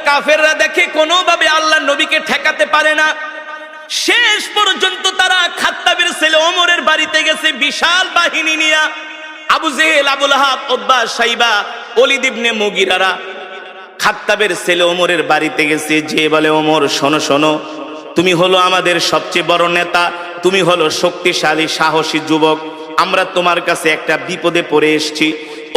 কাফেররা দেখে কোনোভাবে আল্লাহর নবীকে ঠেকাতে পারে না। শেষ পর্যন্ত তারা খাত্তাবের ছেলে ওমরের বাড়িতে গেছে বিশাল বাহিনী নিয়ে। আবু জেহেল, আবু লাহাব, উতবা, শাইবা, ওলীদ ইবনে মুগীরারা খাত্তাবের ছেলে ওমরের বাড়িতে গেছে। যে বলে, ওমর শোনো শোনো, তুমি হলো আমাদের সবচেয়ে বড় নেতা, তুমি হলো শক্তিশালী সাহসী যুবক, আমরা তোমার কাছে একটা বিপদে পড়ে এসেছি।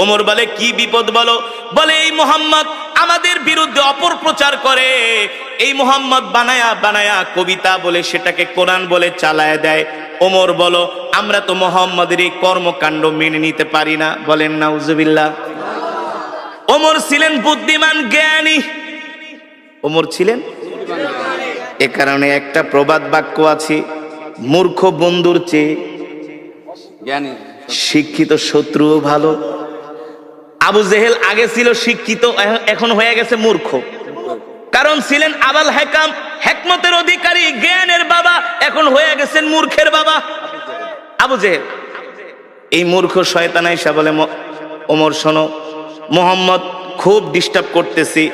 ওমর বলে, কি বিপদ বলো? বলে, এই মুহাম্মদ আমাদের বিরুদ্ধে অপপ্রচার করে, এই মুহাম্মদ বানায়া বানায়া কবিতা বলে সেটাকে কোরআন বলে চালায় দেয়। ওমর বলো, আমরা তো মুহাম্মদের এই কর্মকাণ্ড মেনে নিতে পারি না। বলেন নাউজুবিল্লাহ। ওমর ছিলেন বুদ্ধিমান, জ্ঞানী। ওমর ছিলেন, এ কারণে একটা প্রবাদ বাক্য আছে, মূর্খ বন্ধুর চেয়ে জ্ঞানী শিক্ষিত শত্রুও ভালো। আবু জেহেল আগে ছিল শিক্ষিত, এখন হয়ে গেছে মূর্খ। কারণ ছিলেন আবাল হেকাম, হেকমতের অধিকারী, জ্ঞানের বাবা, এখন হয়ে গেছেন মূর্খের বাবা আবু জেহেল। এই মূর্খ শয়তান আয়েশা বলে, ওমর শোনো, মুহাম্মদ খুব ডিস্টার্ব করতেছি,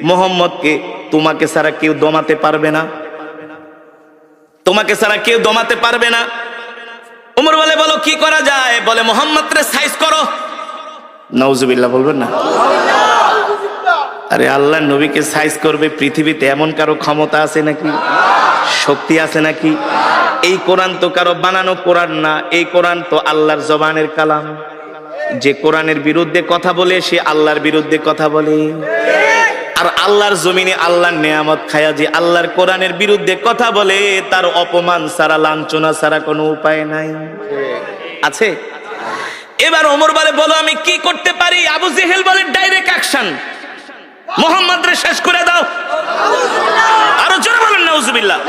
মুহাম্মদকে তোমাকে ছাড়া কেউ দমাতে পারবে না, তোমাকে ছাড়া কেউ দমাতে পারবে না। ওমর বলে, বলো কি করা যায়? বলে, মুহাম্মদরে সাইজ করো। নাউজুবিল্লাহ বলবেন না? আরে আল্লাহ নবীকে সাইজ করবে পৃথিবীতে এমন কারো ক্ষমতা আছে নাকি? শক্তি আছে নাকি? এই কোরআন তো কারো বানানো কোরআন না, এই কোরআন তো আল্লাহর জবানের কালাম। যে কোরআনের বিরুদ্ধে কথা বলে সে আল্লাহর বিরুদ্ধে কথা বলে। আর আল্লাহর জমিনে আল্লাহর নেয়ামত খায়া যে আল্লাহর কোরআনের বিরুদ্ধে কথা বলে, তার অপমান ছাড়া, লাঞ্ছনা ছাড়া কোনো উপায় নাই। আছে? এবার ওমর বলে, বলো আমি কি করতে পারি? আবু জেহেল বলে, ডাইরেক্ট অ্যাকশন, মুহাম্মদরে শেষ করে দাও। আরো জোরে বলেন নাউজুবিল্লাহ।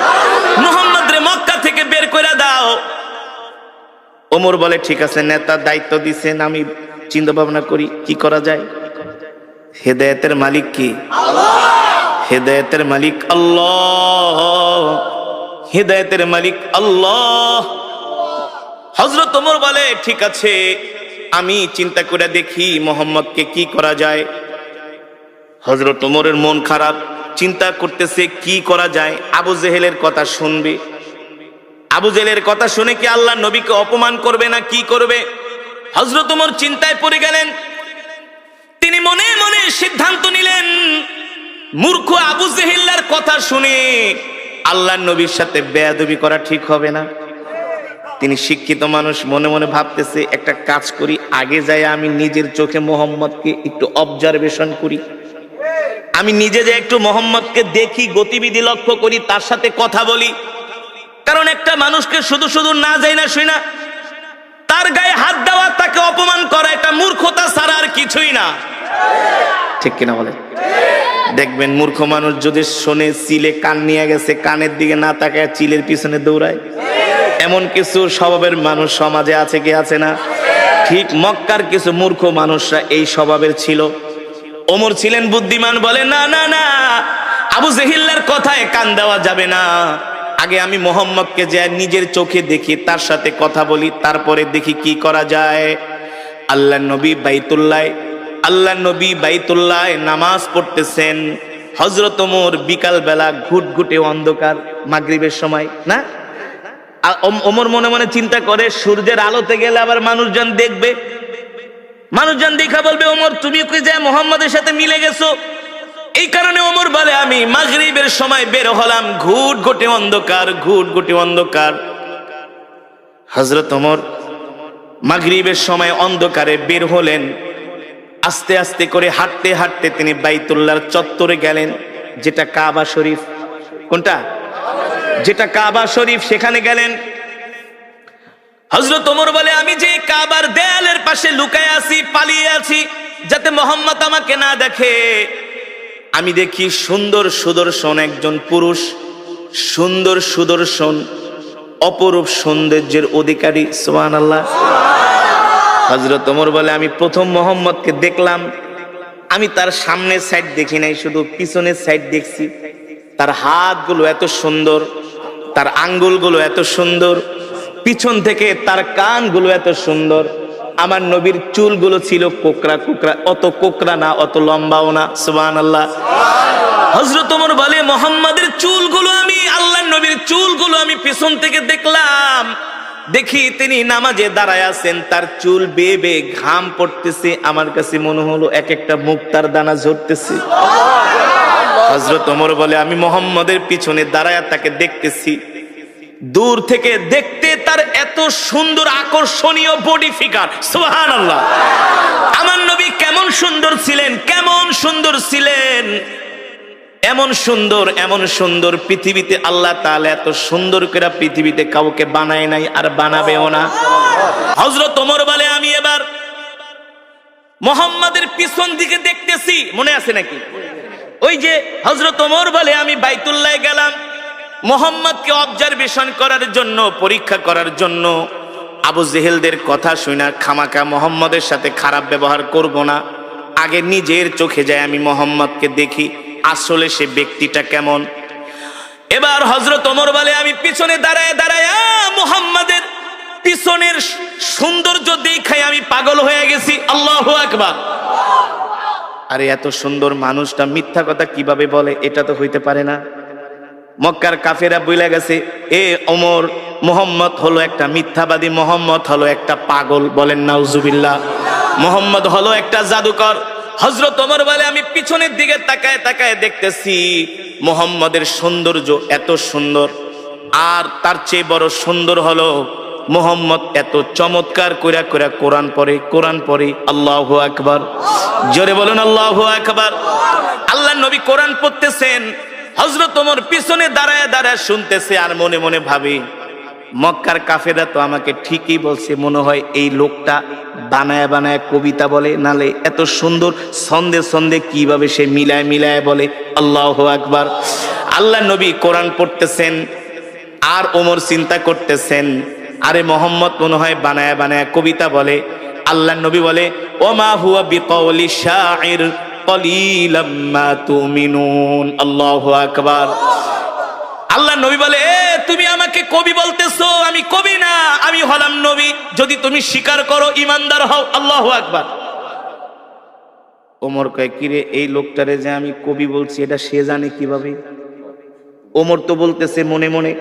মুহাম্মদরে মক্কা থেকে বের করে দাও। ওমর বলে, ঠিক আছে, নেতা দায়িত্ব দিছেন, আমি চিন্তা ভাবনা করি কি করা যায়। হেদায়েতের মালিক কি? হেদায়েতের মালিক আল্লাহ, হেদায়েতের মালিক আল্লাহ। হযরত ওমর বলে, ঠিক আছে, আমি চিন্তা করে দেখি মুহাম্মদকে কি করা যায়। হযরত ওমরের মন খারাপ, চিন্তা করতেছে কি করা যায়। আবু জেহেলের কথা শুনবে, আবু জেহেলের কথা শুনে কি আল্লাহ নবীকে অপমান করবে না কি করবে? হযরত ওমর চিন্তায় পড়ে গেলেন। তিনি মনে মনে সিদ্ধান্ত নিলেন, মূর্খ আবু জেহেলের কথা শুনে আল্লাহর নবীর সাথে বেয়াদবি করা ঠিক হবে না। তিনি শিক্ষিত মানুষ, মনে মনে ভাবতেছে, একটা কাজ করি, আগে যাই আমি নিজের চোখে মুহাম্মদকে একটু অবজারভেশন করি, আমি নিজে যে একটু মুহাম্মদকে দেখি, গতিবিধি লক্ষ্য করি, তার সাথে কথা বলি। কারণ একটা মানুষকে শুধু শুধু না যায় না শুই না, তার গায়ে হাত দেওয়া, তাকে অপমান করা, এটা মূর্খতা ছাড়া আর কিছুই না। ঠিক কিনা বলে? দেখবেন মূর্খ মানুষ যদি শোনে চিলে কান নিয়ে গেছে, কানের দিকে না তাকায় চিলের পিছনে দৌড়ায়। এমন কিছু স্বভাবের মানুষ সমাজে আছে কি আছে না? ঠিক মক্কার কিছু মূর্খ মানুষরা এই স্বভাবের ছিল। ওমর ছিলেন বুদ্ধিমান, বলে, না না না, আবু জেহেলের কথায় কান দেওয়া যাবে না। আগে আমি মুহাম্মদকে যে নিজের চোখে দেখি, তার সাথে কথা বলি, তারপরে দেখি কি করা যায়। আল্লাহর নবী বাইতুল্লাহ নামাজ পড়তেছেন। হযরত ওমর বিকাল বেলা ঘুটঘুটে অন্ধকার, মাগরিবের সময় না, ওমর মনে মনে চিন্তা করে, সূর্যের আলোতে গেলে আবার মানুষজন দেখবে, মানুষজন দেখা বলবে, ওমর তুমি কি যে মুহাম্মদের সাথে মিলে গেছো। এই কারণে ওমর বলে, আমি মাগরিবের সময় বের হলাম, ঘুটঘুটে অন্ধকার, ঘুটঘুটে অন্ধকার। হযরত ওমর মাগরিবের সময় অন্ধকারে বের হলেন। আস্তে আস্তে করে হাঁটতে হাঁটতে তিনি বাইতুল্লাহর চত্বরে গেলেন, যেটা কাবা শরীফ। কোনটা? যেটা কাবা শরীফ, সেখানে গেলেন। হযরত ওমর বলে, আমি যে কাবার দেয়ালের পাশে লুকায় আছি, পালিয়ে আছি, যাতে মুহাম্মদ আমাকে না দেখে। আমি দেখি সুন্দর সুদর্শন একজন পুরুষ, সুন্দর সুদর্শন, অপরূপ সৌন্দর্যের অধিকারী। সুবহানাল্লাহ। হযরত ওমর বলে, আমি প্রথম মুহাম্মদকে দেখলাম, আমি তার সামনের সাইড দেখি নাই, শুধু পিছনের সাইড দেখছি। তার হাতগুলো এত সুন্দর, তার আঙ্গুলগুলো এত সুন্দর, পিছন থেকে তার কানগুলো এত সুন্দর। আমার নবীর চুলগুলো ছিল কোকড়া কোকড়া, অত কোকড়া না, অত লম্বাও না। সুবহানাল্লাহ। হযরত হযরত ওমর বলে মুহাম্মাদের চুলগুলো আমি আল্লাহর নবীর চুলগুলো আমি পিছন থেকে দেখলাম, দেখি তিনি নামাজে দাঁড়ায় আছেন, তার চুল বেয়ে বেয়ে ঘাম পড়তেছে, আমার কাছে মনে হলো এক একটা মুক্তার দানা ঝরতেছে। হযরত ওমর বলে আমি মুহাম্মাদের পিছনে দাঁড়ায় তাকে দেখতেছি, দূর থেকে দেখতে তার এত সুন্দর আকর্ষণীয় বডি ফিগার, সুবহানাল্লাহ। আমার নবী কেমন সুন্দর ছিলেন, কেমন সুন্দর ছিলেন, এমন সুন্দর পৃথিবীতে আল্লাহ তাআলা এত সুন্দর করে পৃথিবীতে কাউকে বানায় নাই, আর বানাবেও না। হযরত ওমর বলে আমি এবার মুহাম্মাদের পিছন দিকে দেখতেছি, মনে আছে নাকি? ওই যে হযরত ওমর বলে আমি বাইতুল্লাহ গেলাম মুহাম্মদকে অবজারভেশন করার জন্য, পরীক্ষা করার জন্য। আবু জেহেলদের কথা শুনে খামাকা মুহাম্মদের সাথে খারাপ ব্যবহার করব না, আগে নিজের চোখে যায় আমি মুহাম্মদকে দেখি আসলে সে ব্যক্তিটা কেমন। এবার হযরত ওমর বলে আমি পিছনে দাঁড়ায় দাঁড়ায় মুহাম্মাদের পিছনের সৌন্দর্য দেখাই আমি পাগল হয়ে গেছি। আল্লাহু আকবার। আরে এত সুন্দর মানুষটা মিথ্যা কথা কিভাবে বলে? এটা তো হইতে পারে না। মক্কার কাফেরা বইলা গেছে এ ওমর, মুহাম্মদ হলো একটা মিথ্যাবাদী, মুহাম্মদ হলো একটা পাগল। বলেন নাউজুবিল্লাহ। মুহাম্মদ হলো একটা জাদুকর। হযরত ওমর বলে আমি পিছনের দিকে তাকায় তাকায় দেখতেছি মুহাম্মদের সৌন্দর্য এত সুন্দর, আর তার চেয়ে বড় সুন্দর হলো মুহাম্মদ এত চমৎকার কইরা কইরা কোরআন পড়ে। আল্লাহু আকবার। জোরে বলুন আল্লাহু আকবার। আল্লাহর নবী কোরআন পড়তেছেন, হযরত ওমর পিছনে দাঁড়ায় দাঁড়ায় শুনতেছে, আর মনে মনে ভাবে মক্কার কাফেররা তো আমাকে ঠিকই বলছে, মনে হয় এই লোকটা বানায় বানায় কবিতা বলে, নালে এত সুন্দর ছন্দে ছন্দে কিভাবে সে মিলায় মিলায় বলে। আল্লাহু আকবার। আল্লাহর নবী কোরআন পড়তেছেন, আর ওমর চিন্তা করতেছেন আরে মুহাম্মদ মনে হয় বানায় বানায় কবিতা বলে। আল্লাহর নবী বলে ওমা হুয়া বিকাউলি শাইর কলিলাম মা তুমিনুন। আল্লাহু আকবার। আল্লাহর নবী বলে এ তুমি আমাকে কবি বলতেছো, আমি কবি না, আমি হলাম নবী, যদি তুমি স্বীকার করো ইমানদার হও। আল্লাহু আকবার। ওমর কয় কিরে এই লোকটারে যে আমি কবি বলছি এটা সে জানে কিভাবে? ওমর তো বলতেছে মনে মনে,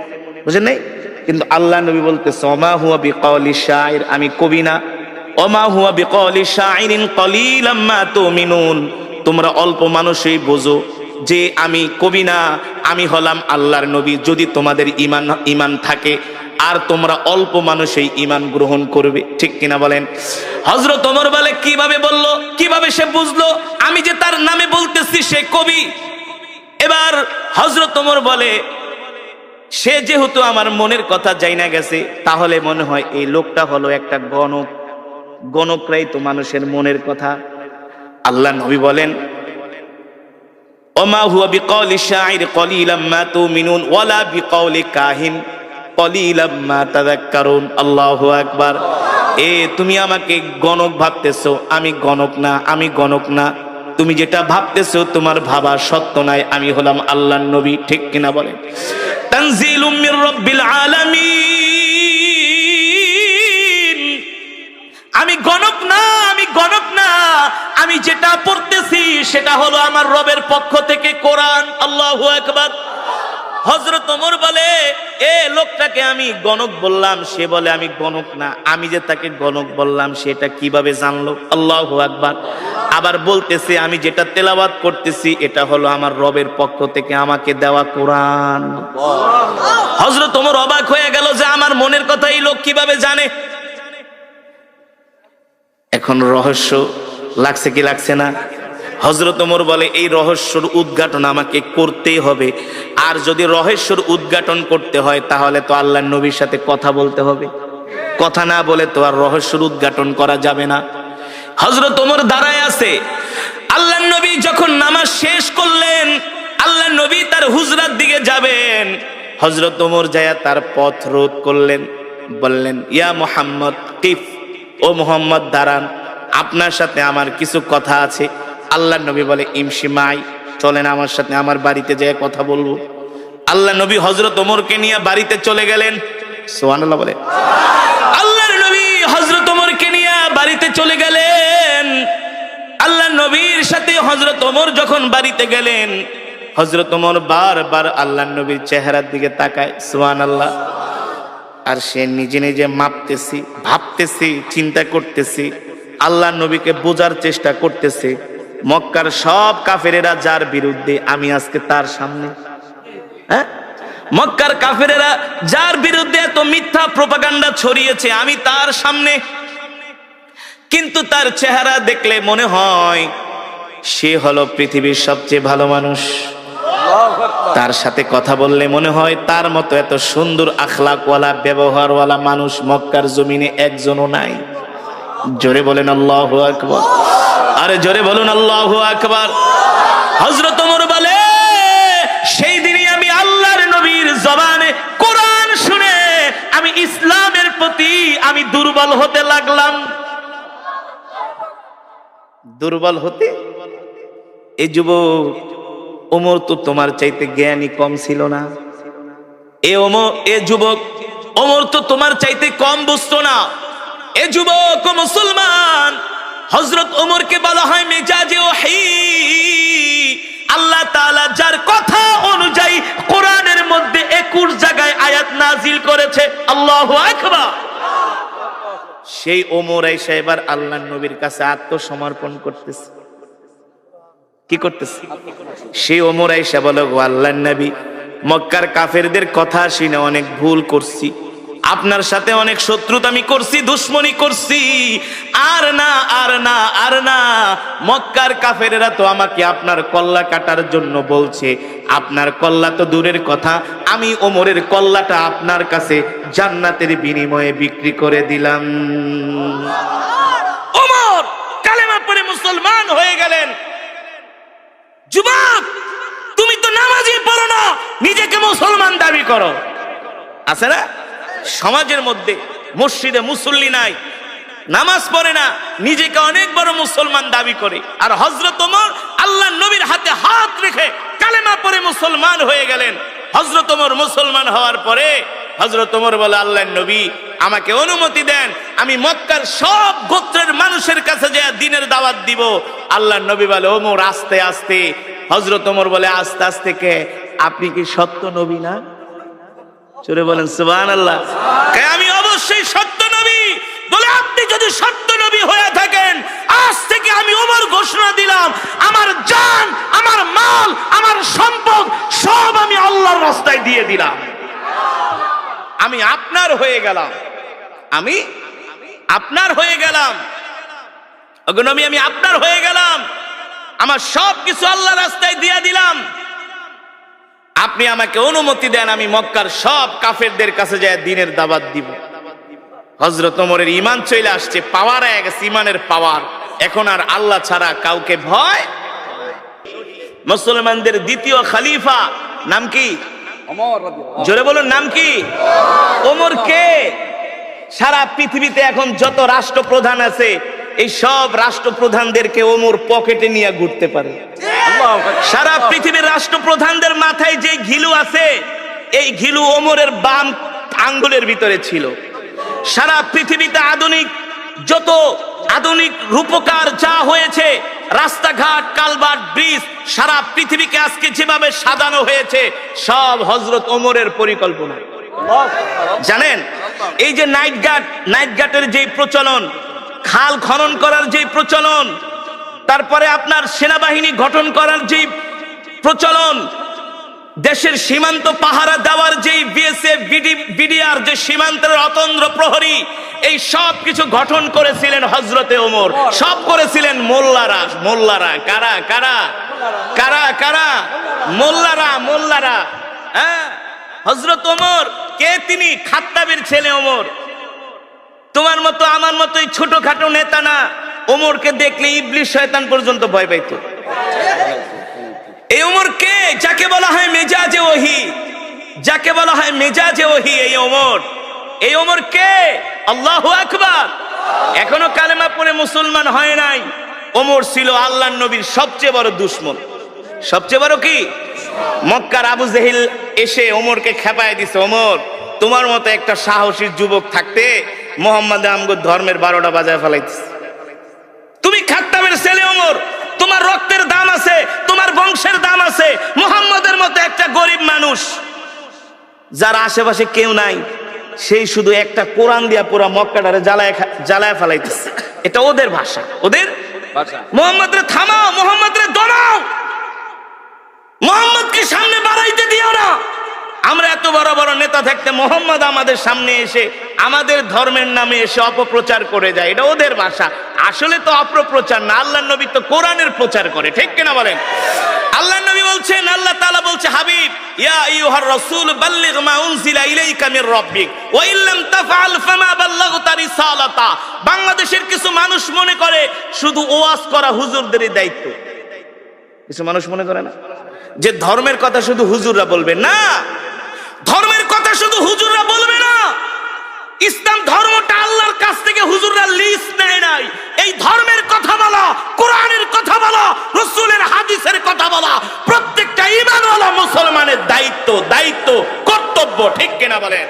বুঝেন নাই? কিন্তু আল্লাহ নবী বলতেছে ওমা হুয়া বিকাউলি শাইর, আমি কবি না। ওমা হুয়া বিকাউলি শাইরিন কলিলাম মা তুমিনুন, তোমরা অল্প মানুষই বোঝো যে আমি কবি না, আমি হলাম আল্লাহর নবী, যদি তোমাদের ঈমান থাকে, আর তোমরা অল্প মানুষই ঈমান গ্রহণ করবে। ঠিক কিনা বলেন? হযরত ওমর বলে কিভাবে বললো, কিভাবে সে বুঝলো আমি যে তার নামে বলতেছি সে কবি? এবার হযরত ওমর বলে সে যেহেতু আমার মনের কথা জানা গেছে, তাহলে মনে হয় এই লোকটা হলো একটা গণক, গণকরাই তো মানুষের মনের কথা। আল্লাহ নবী বলেন ওমা হুয়া বিকাউলি শাইর কলিলাম মা তুমিনুন ওয়ালা বিকাউলি কাহিন কলিলাম মা তাযাক্কারুন। আল্লাহু আকবার। এ তুমি আমাকে গণক ভাবতেছো, আমি গণক না, আমি গণক না। তুমি যেটা ভাবতেছো তোমার ভাবা সত্য নয়, আমি হলাম আল্লাহর নবী। ঠিক কিনা বলেন? তানজিলুম মির রাব্বিল আলামিন। আমি গণক না, আমি গণক না, আমি যেটা পড়তেছি সেটা হলো আমার রবের পক্ষ থেকে কোরআন। আল্লাহু আকবার। হযরত ওমর বলে এ লোকটাকে আমি গণক বললাম, সে বলে আমি গণক না, আমি যে তাকে গণক বললাম সেটা কিভাবে জানলো? আল্লাহু আকবার। আবার বলতেছে আমি যেটা তেলাওয়াত করতেছি এটা হলো আমার রবের পক্ষ থেকে আমাকে দেওয়া কোরআন। হযরত ওমর অবাক হয়ে গেল যে আমার মনের কথা এই লোক কিভাবে জানে। এখন রহস্য লাগছে কি লাগছে না? হযরত ওমর বলে এই রহস্যর উদ্ঘাটন আমাকে করতেই হবে, আর যদি রহস্যর উদ্ঘাটন করতে হয় তাহলে তো আল্লাহর নবীর সাথে কথা বলতে হবে, কথা না বলে তো আর রহস্যর উদ্ঘাটন করা যাবে না। হযরত ওমর দাঁড়ায় আছে, আল্লাহর নবী যখন নামাজ শেষ করলেন, আল্লাহর নবী তার হুজরার দিকে যাবেন, হযরত ওমর যায় তার পথ রোধ করলেন, বললেন ইয়া মুহাম্মদ কিফ, ও মুহাম্মদ দাঁড়ান, আপনার সাথে আমার কিছু কথা আছে। আল্লাহর নবী বলে ইমশি মাই, চলেন আমার সাথে আমার বাড়িতে যেয়ে কথা বলবো। আল্লাহর নবী হযরত ওমরকে নিয়ে বাড়িতে চলে গেলেন। সুবহানাল্লাহ বলে। আল্লাহর নবী হযরত ওমরকে নিয়ে বাড়িতে চলে গেলেন। আল্লাহর নবীর সাথে হযরত ওমর যখন বাড়িতে গেলেন, হযরত ওমর বারবার আল্লাহর নবীর চেহারার দিকে তাকায়, সুবহানাল্লাহ। আর সে নিজে নিজে মাপতেছি, ভাবতেছি, চিন্তা করতেছি, আল্লাহর নবীকে বোঝার চেষ্টা করতেছে। মক্কার সব কাফেরেরা যার বিরুদ্ধে, আমি আজকে তার সামনে। হ্যাঁ, মক্কার কাফেরেরা যার বিরুদ্ধে এত মিথ্যা প্রোপাগান্ডা ছড়িয়েছে, আমি তার সামনে। কিন্তু তার চেহারা দেখলে মনে হয় সে হলো পৃথিবীর সবচেয়ে ভালো মানুষ। তার সাথে কথা বললে মনে হয় তার মতো এত সুন্দর আখলাকওয়ালা, ব্যবহারওয়ালা মানুষ মক্কার জমিনে একজনও নাই। জোরে বলেন আল্লাহু আকবার। আরে জোরে বলুন আল্লাহু আকবার। হযরত ওমর বলে, সেই দিনই আমি আল্লাহর নবীর জবানে কোরআন শুনে আমি ইসলামের প্রতি আমি দুর্বল হতে লাগলাম। দুর্বল হতে? এই যুবক, ওমর তো তোমার চাইতে জ্ঞানী কম ছিল না। এ যুবক, ওমর তো তোমার চাইতে কম বুঝতো না। এ যুবক ও মুসলমান, হযরত ওমরকে বলা হয় মেজাজে ওহী। আল্লাহ তাআলা যার কথা অনুযায়ী কোরআনের মধ্যে 21 জায়গায় আয়াত নাজিল করেছে। আল্লাহু আকবার। সেই ওমর আয়েশা এবার আল্লাহর নবীর কাছে আত্মসমর্পণ করতেছে। কি করতেছে? সেই ওমর আয়েশা বলে, গো আল্লাহর নবী, মক্কার কাফেরদের কথা শুনে অনেক ভুল করছি, আপনার সাথে অনেক শত্রুতা আমি করছি, দুশ্মনী করছি। আর না, আর না, আর না। মক্কার কাফেরেরা তো আমাকে আপনার কল্লা কাটার জন্য বলছে। আপনার কল্লা তো দূরের কথা, আমি ওমরের কল্লাটা আপনার কাছে জান্নাতের বিনিময়ে বিক্রি করে দিলাম। ওমর কালেমা পড়ে মুসলমান হয়ে গেলেন। যুবক, তুমি তো নামাজই পড়ো না, নিজেকে মুসলমান দাবি করো। আছে না সমাজের মধ্যে? মসজিদে মুসল্লি নাই, নামাজ পড়ে না, নিজেকে অনেক বড় মুসলমান দাবি করে। আর হযরত ওমর আল্লাহর নবীর হাতে হাত রেখে কালেমা পড়ে মুসলমান হয়ে গেলেন। হযরত ওমর মুসলমান হওয়ার পরে হযরত ওমর বলে, আল্লাহর নবী আমাকে অনুমতি দেন, আমি মক্কার সব গোত্রের মানুষের কাছে যে দ্বীনের দাওয়াত দিব। আল্লাহর নবী বলে, ওমর আস্তে আস্তে। হযরত ওমর বলে, আস্তে আস্তে কে? আপনি কি সত্য নবী না? জোরে বলেন সুবহানাল্লাহ। আমি অবশ্যই সত্য নবী। বলে, আপনি যদি সত্য নবী হয়ে থাকেন, আজ থেকে আমি ওমর ঘোষণা দিলাম, আমার জান, আমার মাল, আমার সম্পদ সব আমি আল্লাহর রাস্তায় দিয়ে দিলাম। আমি আপনার হয়ে গেলাম, আমি আপনার হয়ে গেলাম। ওগো নবী, আমি আপনার হয়ে গেলাম, আমার সব কিছু আল্লাহর রাস্তায় দিয়ে দিলাম। আপনি আমাকে অনুমতি দেন, আমি মক্কার সব কাফেরদের কাছে যায় দ্বীনের দাওয়াত দিব। হযরত ওমরের ঈমান চলে আসছে, পাওয়ার হয়ে গেছে, ঈমানের পাওয়ার। এখন আর আল্লাহ ছাড়া কাউকে ভয়। মুসলমানদের দ্বিতীয় খলিফা নাম কি? ওমর রাদিয়াল্লাহু। জোরে বলুন, নাম কি? ওমর কে? সারা পৃথিবীতে এখন যত রাষ্ট্রপ্রধান আছে, এই সব রাষ্ট্রপ্রধানদেরকে ওমর পকেটে নিয়ে ঘুরতে পারে। সারা পৃথিবীর রাষ্ট্রপ্রধানদের মাথায় যে ঘিলু আছে, এই ঘিলু ওমরের বাম আঙ্গুলের ভিতরে ছিল। সারা পৃথিবীতে যত আধুনিক রূপকার যা হয়েছে, রাস্তাঘাট, কালভার্ট, ব্রিজ, সারা পৃথিবীকে আজকে যেভাবে সাজানো হয়েছে, সব হযরত ওমরের পরিকল্পনা। জানেন, এই যে নাইট ঘাটের যে প্রচলন, খাল খনন করার যে প্রচলন, তারপরে আপনার সেনাবাহিনী গঠন করার যে প্রচলন, দেশের সীমান্ত পাহারা দেওয়ার যে বিএসএফ, বিডিআর, যে সীমান্তের অতন্দ্র প্রহরী, এই সব কিছু গঠন করেছিলেন হযরতে ওমর। সব করেছিলেন মোল্লারা। কারা কারা কারা কারা? মোল্লারা। হ্যাঁ, হযরত ওমর কে? তিনি খাত্তাবের ছেলে ওমর। তোমার মতো আমার মতোই ছোটখাটো নেতা না। ওমরকে দেখলে ইবলিস শয়তান পর্যন্ত ভয় পাইত। এই ওমর কে? যাকে বলা হয় মেজাজে ওহী, যাকে বলা হয় মেজাজে ওহী, এই ওমর কে? আল্লাহু আকবার। এখনো কালেমা পড়ে মুসলমান হয় নাই। ওমর ছিল আল্লাহর নবীর সবচেয়ে বড় দুশমন। সবচেয়ে বড় কি? মক্কার আবু জেহেল এসে ওমরকে খেপায় দিছে, ওমর তোমার মতো একটা সাহসী যুবক থাকতে মুহাম্মদ আমগো ধর্মের 12টা বাজায় ফেলাইতেছে। তুমি খাত্তাবের ছেলে ওমর, তোমার রক্তের দাম আছে, তোমার বংশের দাম আছে। মুহাম্মদের মতো একটা গরিব মানুষ, যার আশেপাশে কেউ নাই, সেই শুধু একটা কোরআন দিয়া পুরা মক্কাটারে জ্বালায় ফেলাইতেছে। এটা ওদের ভাষা, ওদের ভাষা। মোহাম্মদ রে থামাও, মোহাম্মদ রে দমাও, মোহাম্মদকে সামনে বাড়াইতে দিও না। আমরা এত বড় বড় নেতা থাকতে মোহাম্মদ আমাদের সামনে এসে আমাদের ধর্মের নামে এসে অপপ্রচার করে যায়, এটা ওদের ভাষা। আসলে তো অপপ্রচার না, আল্লাহর নবী তো কোরআনের প্রচার করে, ঠিক কিনা বলেন? আল্লাহর নবী বলছেন, আল্লাহ তাআলা বলছে, হাবিব ইয়া আইয়ুহার রাসূল বাল্লিগ মা উনজিলা ইলাইকা মির রাব্বিক ওয়া ইল্লাম তাফআল ফামা বাল্লাগতা রিসালাতা। বাংলাদেশের কিছু মানুষ মনে করে শুধু ওয়াজ করা হুজুরদেরই দায়িত্ব। কিছু মানুষ মনে করে না যে ধর্মের কথা শুধু হুজুররা বলবে, না, ধর্মের কথা শুধু হুজুররা বলবে না। ইসলাম ধর্মটা আল্লাহর কাছ থেকে হুজুররা লিস্ট নেয় নাই। এই ধর্মের কথা বলা, কোরআনের কথা বলা, রাসূলের হাদিসের কথা বলা প্রত্যেকটা ঈমানওয়ালা মুসলমানের দায়িত্ব, দায়িত্ব, কর্তব্য, ঠিক কিনা বলেন?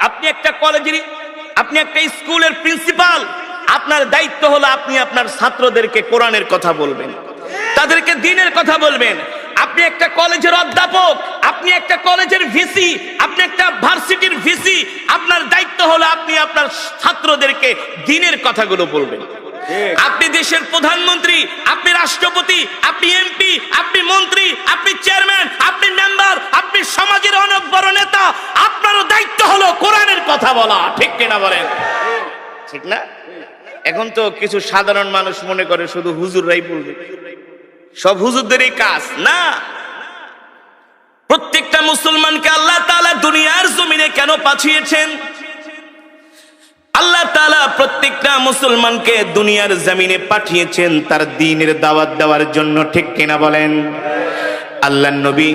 আপনি একটা কলেজের, আপনি একটা স্কুলের প্রিন্সিপাল, আপনার দায়িত্ব হলো আপনি আপনার ছাত্রদেরকে কোরআনের কথা বলবেন, তাদেরকে দ্বীনের কথা বলবেন। আপনি একটা কলেজের অধ্যাপক, আপনি একটা কলেজের ভিসি, আপনি একটা ভার্সিটির ভিসি, আপনার দায়িত্ব হলো আপনি আপনার ছাত্রদেরকে দ্বীনের কথাগুলো বলবেন। আপনি দেশের প্রধানমন্ত্রী, আপনি রাষ্ট্রপতি, আপনি এমপি, আপনি মন্ত্রী, আপনি চেয়ারম্যান, আপনি মেম্বার, আপনি সমাজের অনেক বড় নেতা, আপনারও দায়িত্ব হলো কোরআনের কথা বলা, ঠিক কিনা বলেন? ঠিক না? এখন তো কিছু সাধারণ মানুষ মনে করে শুধু হুজুররাই বলবে, সব হুজুরদেরই কাজ। না, প্রত্যেকটা মুসলমানকে আল্লাহ তাআলা দুনিয়ার জমিনে কেন পাঠিয়েছেন? আল্লাহ তাআলা প্রত্যেকটা মুসলমানকে দুনিয়ার জমিনে পাঠিয়েছেন তার দ্বীনের দাওয়াত দেওয়ার জন্য, ঠিক কিনা বলেন? আল্লাহর নবী,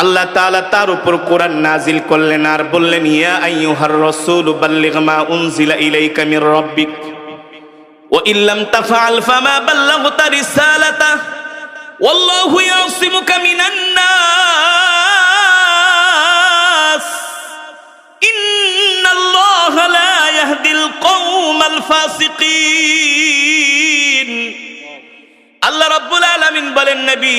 আল্লাহ তাআলা তার উপর কোরআন নাজিল করলেন আর বললেন, ইয়া আইয়ুহার রাসূল বাল্লিগ মা উনজিলা ইলাইকা মির রাব্বিক ওয়া ইল্লাম তাফআল ফামা বাল্লাগতা রিসালাতা ওয়াল্লাহু ইয়াসিমুকা মিনান নাস ইন্নাল্লাহা লা ইয়াহদিল কওমাল ফাসিকিন। আল্লাহ রাব্বুল আলামিন বলেন, নবী,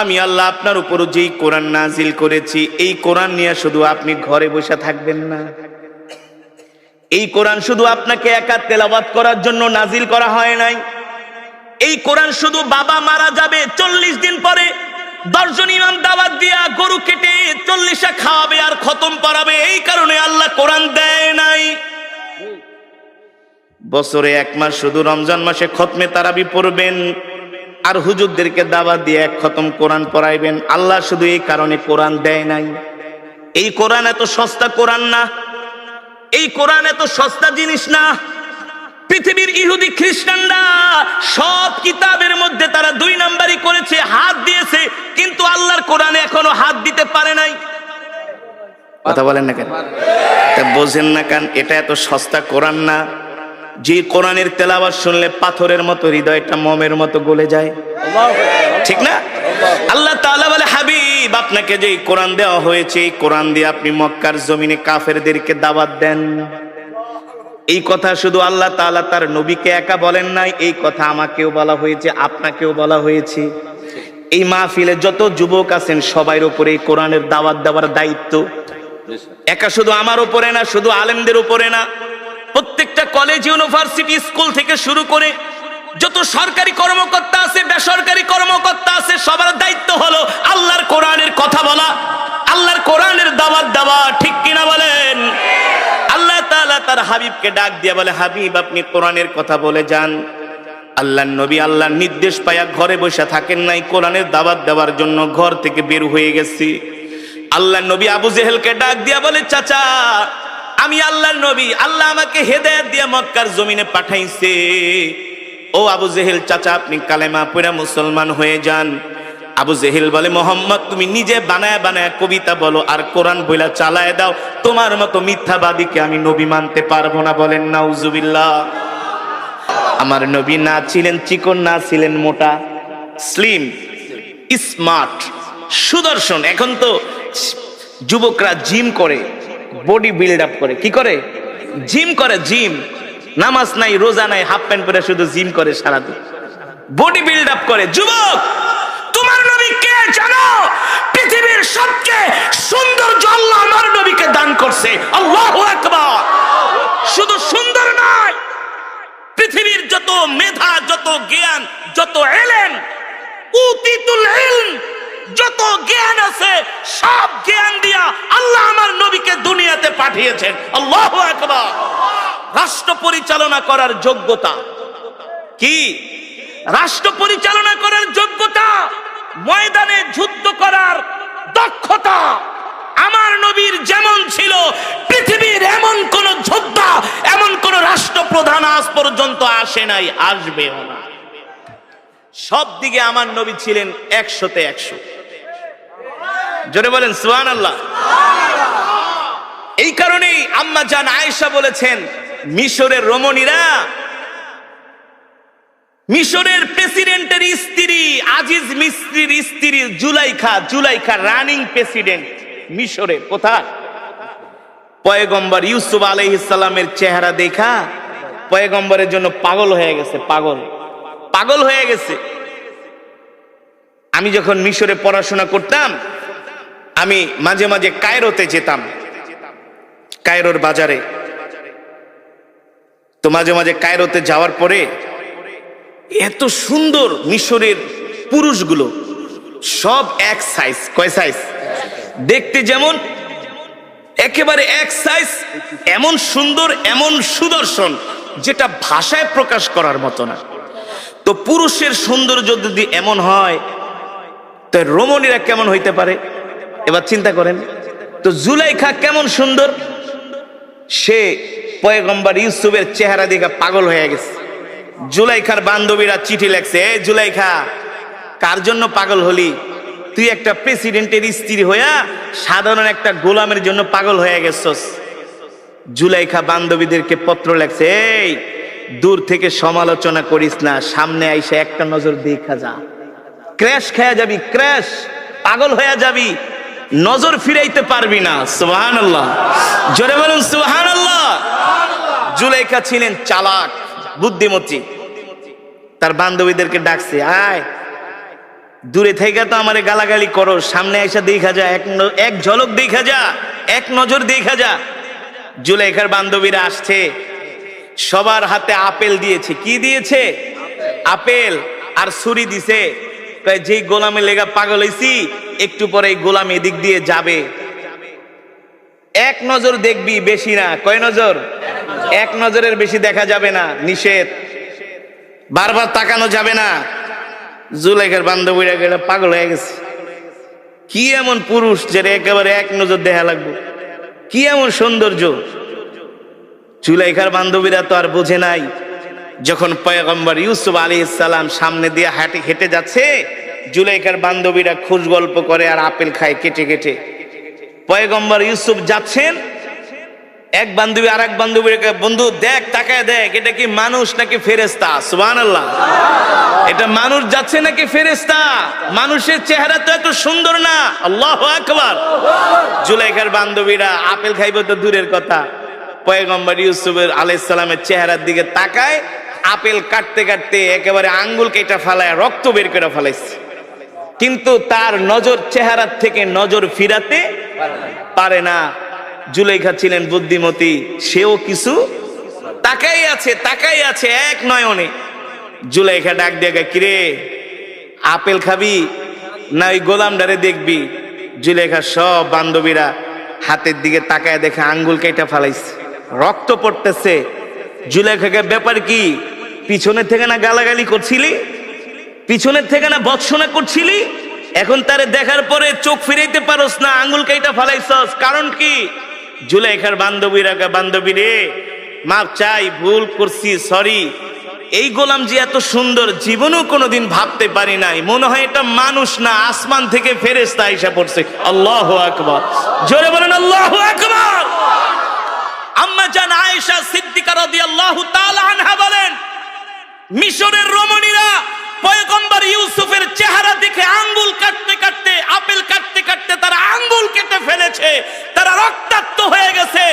আমি আল্লাহ আপনার উপর যেই কোরআন নাজিল করেছি, এই কোরআন নিয়ে শুধু আপনি ঘরে বসে থাকবেন না। এই কোরআন শুধু আপনাকে একা তেলাওয়াত করার জন্য নাজিল করা হয় নাই। এই কোরআন শুধু বাবা মারা যাবে 40 দিন পরে 10 জন ইমাম দাওয়াত দিয়া গরু কেটে 40টা খাওয়াবে আর খতম পড়াবে, এই কারণে আল্লাহ কোরআন দেয় নাই। বছরে 1 মাস শুধু রমজান মাসে খতমে তারাবি পড়বেন আর হুজুরদেরকে দাওয়াত দিয়ে 1 খতম কোরআন পড়াইবেন। আল্লাহ শুধু এই কারণে কোরআন দেয় নাই। এই কোরআন এত সস্তা কোরআন না, এই কোরআন এত সস্তা জিনিস না। পৃথিবীর ইহুদি খ্রিস্টানরা সব কিতাবের মধ্যে তারা 2 নাম্বারই করেছে, হাত দিয়েছে, কিন্তু আল্লাহর কোরআনে এখনো হাত দিতে পারে নাই। কথা বলেন না কেন? তা বোঝেন না কেন? এটা এত সস্তা কোরআন না যে কোরআনের তেলাওয়াত শুনলে পাথরের মতো হৃদয়টা মোমের মতো গলে যায়, ঠিক না? আল্লাহ তাআলা বলে, হাবিব, আপনাকে যে কোরআন দেওয়া হয়েছে, এই কোরআন দিয়ে আপনি মক্কার জমিনে কাফেরদেরকে দাওয়াত দেন। এই কথা শুধু আল্লাহ তাআলা তার নবীকে একা বলেন নাই, এই কথা আমাকেও বলা হয়েছে, আপনাকেও বলা হয়েছে। এই মাহফিলে যত যুবক আছেন সবার উপরে এই কোরআনের দাওয়াত দেওয়ার দায়িত্ব একা শুধু আমার উপরে না, শুধু আলেমদের উপরে না, প্রত্যেকটা কলেজ, ইউনিভার্সিটি, স্কুল থেকে শুরু করে যত সরকারি কর্মকর্তা আছে, বেসরকারি কর্মকর্তা আছে, সবার দায়িত্ব হলো আল্লাহর কোরআনের কথা বলা, আল্লাহর কোরআনের দাওয়াত দেওয়া, ঠিক কিনা বলেন? আল্লাহ তাআলা তার হাবিবকে ডাক দিয়ে বলে, হাবিব, আপনি কোরআনের কথা বলে যান। আল্লাহর নবী আল্লাহর নির্দেশ পায়া ঘরে বসে থাকেন নাই, কোরআনের দাওয়াত দেওয়ার জন্য ঘর থেকে বের হয়ে গেছি। আল্লাহর নবী আবু জেহেলকে ডাক দিয়া বলে, চাচা, আমি আল্লাহর নবী, আল্লাহ আমাকে হেদায়েত দিয়ে মক্কার জমিনে পাঠাইছে। ও আবু জেহেল, চাচা, আপনি কালেমা পড়া মুসলমান হয়ে যান। আবু জেহেল বলে, মোহাম্মদ, তুমি নিজে বানায় বানায় কবিতা বলো আর কোরআন বইলা চালায় দাও, তোমার মতো মিথ্যাবাদীকে আমি নবী মানতে পারবো না। বলেন নাউজুবিল্লাহ। আমার নবী না ছিলেন চিকন, না ছিলেন মোটা, স্লিম, স্মার্ট, সুদর্শন। এখন তো যুবকরা জিম করে, বডি বিল্ড আপ করে। কি করে? জিম করে, জিম। নামাজ নাই, রোজা নাই, হাফ প্যান্ট পরে শুধু জিম করে সারাদিন। বডি বিল্ড আপ করে। যুবক, তোমার নবী কে জানো? পৃথিবীর সবচেয়ে সৌন্দর্য আল্লাহ আমার নবীকে দান করছে। আল্লাহু আকবার। শুধু সুন্দর নয়, পৃথিবীর যত মেধা, যত জ্ঞান, যত ইলম, উতিতুল ইলম, যত জ্ঞান আছে সব জ্ঞান দিয়া আল্লাহ আমার নবীকে দুনিয়াতে পাঠিয়েছেন। আল্লাহু আকবার। রাষ্ট্র পরিচালনা করার যোগ্যতা কি? রাষ্ট্র পরিচালনা করার যোগ্যতা, ময়দানে যুদ্ধ করার দক্ষতা আমার নবীর যেমন ছিল, পৃথিবীর এমন কোন যোদ্ধা, এমন কোন রাষ্ট্রপ্রধান আজ পর্যন্ত আসে নাই, আসবেও না। সব দিকে আমার নবী ছিলেন 100-তে 100। জোরে বলেন সুবহানাল্লাহ। এই কারণেই আম্মা জান আয়েশা বলেছেন, মিশরের রমণীরা, মিশরের প্রেসিডেন্টের স্ত্রী, আজিজ মিস্ত্রির স্ত্রী জুলাইখা রানিং প্রেসিডেন্ট মিশরে। কোথায়? পয়গম্বর ইউসুফ আলাইহিস সালামের চেহারা দেখা পয়গম্বরের জন্য পাগল হয়ে গেছে, পাগল হয়ে গেছে। আমি যখন মিশরে পড়াশোনা করতাম, আমি মাঝে মাঝে কায়রোতে যেতাম, কায়রোর বাজারে। তো মাঝে মাঝে কায়রোতে যাওয়ার পরে এত সুন্দর মিশরের পুরুষগুলো, সব এক সাইজ। কয় সাইজ? দেখতে যেমন একেবারে এক সাইজ, এমন সুন্দর, এমন সুদর্শন, যেটা ভাষায় প্রকাশ করার মতো না। তো পুরুষের সৌন্দর্য যদি এমন হয়, তো রমণীরা কেমন হইতে পারে? এবার চিন্তা করেন তো, জুলাইখা কেমন সুন্দর। সে পয়গম্বর ইউসুফের চেহারা দেখে পাগল হয়ে গেছে। জুলাইখার বান্ধবীরা চিঠি লেখছে, এ জুলাইখা, কার জন্য পাগল হলি? তুই একটা প্রেসিডেন্টের স্ত্রী হইয়া সাধারণ একটা গোলামের জন্য পাগল হয়ে গেছস। জুলাইখা বান্ধবীদেরকে পত্র লেখছে, এই দূর থেকে সমালোচনা করিস না, সামনে আইসা একটা নজর দেখা যা, ক্র্যাশ খেয়ে যাবি, ক্র্যাশ, পাগল হয়ে যাবি, নজর ফিরাইতে পারবি না। সুবহানাল্লাহ। জোরে বলুন সুবহানাল্লাহ। জুলাইখা ছিলেন চালাক, বুদ্ধিমতী। তার বান্ধবীদেরকে ডাকছে, আয় দূরে থেকে তো আমারে গালাগালি করো, সামনে আইসা দেখা যা, এক ঝলক দেখা যা, এক নজর দেখা যা। জুলাইখার বান্ধবীরা আসছে, সবার হাতে আপেল দিয়েছে। কি দিয়েছে? আপেল আর ছুরি দিছে। যেই গোলামে লেগা পাগল হইছি, একটু পরে এই গোলাম এদিক দিয়ে যাবে, এক নজর দেখবি, বেশি না। কয় নজর? এক নজরের বেশি দেখা যাবে না, নিষেধ। বারবার তাকানো যাবে না। জুলাইখার বান্ধবীরা গেলে পাগল হয়ে গেছে। কি এমন পুরুষ যেটা একেবারে এক নজর দেখা লাগবে? কি এমন সৌন্দর্য? জুলাইখার বান্ধবীরা তো আর বোঝে নাই, যখন পয়গম্বর ইউসুফ আলাইহিস সালাম সামনে দিয়ে হেঁটে যাচ্ছে, জুলাইখার বান্ধবীরা খুশ গল্প করে আর আপেল খায় কেটে কেটে। পয়গম্বর ইউসুফ যাচ্ছেন, এক বান্ধবী আর এক বান্ধবীকে, বন্ধু দেখ, তাকায় দেখ, এটা কি মানুষ নাকি ফেরেশতা? সুবহানাল্লাহ। এটা মানুষ যাচ্ছে নাকি ফেরেশতা? মানুষের চেহারা তো এত সুন্দর না। আল্লাহু আকবার। জুলাইখার বান্ধবীরা আপেল খাইবে তো দূরের কথা, পয়গম্বর ইউসুফ আলাইহিস সালামের চেহারার দিকে তাকায়, আপেল কাটতে কাটতে একেবারে আঙ্গুল কেটে ফেলায় রক্ত বের করে ফেলাইছে। কিন্তু তার নজর চেহারার থেকে নজর ফিরাতে পারে না। জুলাইখা ছিলেন বুদ্ধিমতী, সেও কিছু তাকাই আছে এক নয়নে। জুলাইখা ডাক দিয়ে, কিরে আপেল খাবি না ওই গোলামডারে দেখবি? জুলাইখা সব বান্ধবীরা হাতের দিকে তাকায় দেখে আঙ্গুল কেটে ফেলাইছে, রক্ত পড়তেছে। জুলাইখাকে, ব্যাপার কি? পিছনের থেকে না গালাগালি করছিলি, পিছনের থেকে না ভৎসনা করছিলি, এখন তারে দেখার পরে চোখ ফিরাইতে পারস না, আঙ্গুল কেটে ফেলাইছস, কারণ কি? জুলাইখার বান্ধবী রে, মাপ চাই, ভুল করছি, সরি। এই গোলাম যে এত সুন্দর জীবনেও কোনোদিন ভাবতে পারি নাই, মনে হয় এটা মানুষ না, আসমান থেকে ফেরেশতা আইসা পড়ছে। আল্লাহু আকবার। জোরে বলেন আল্লাহু আকবার। আম্মা জান আয়েশা সিদ্দিকা রাদিয়াল্লাহু তাআলা আনহা বলেন, মিশরের রমণীরা পয়গম্বর ইউসুফের চেহারা দেখে আঙ্গুল কাটতে কাটতে, আপেল কাটতে কাটতে তারা আঙ্গুল কেটে ফেলেছে, তারা রক্তাক্ত হয়ে গেছে।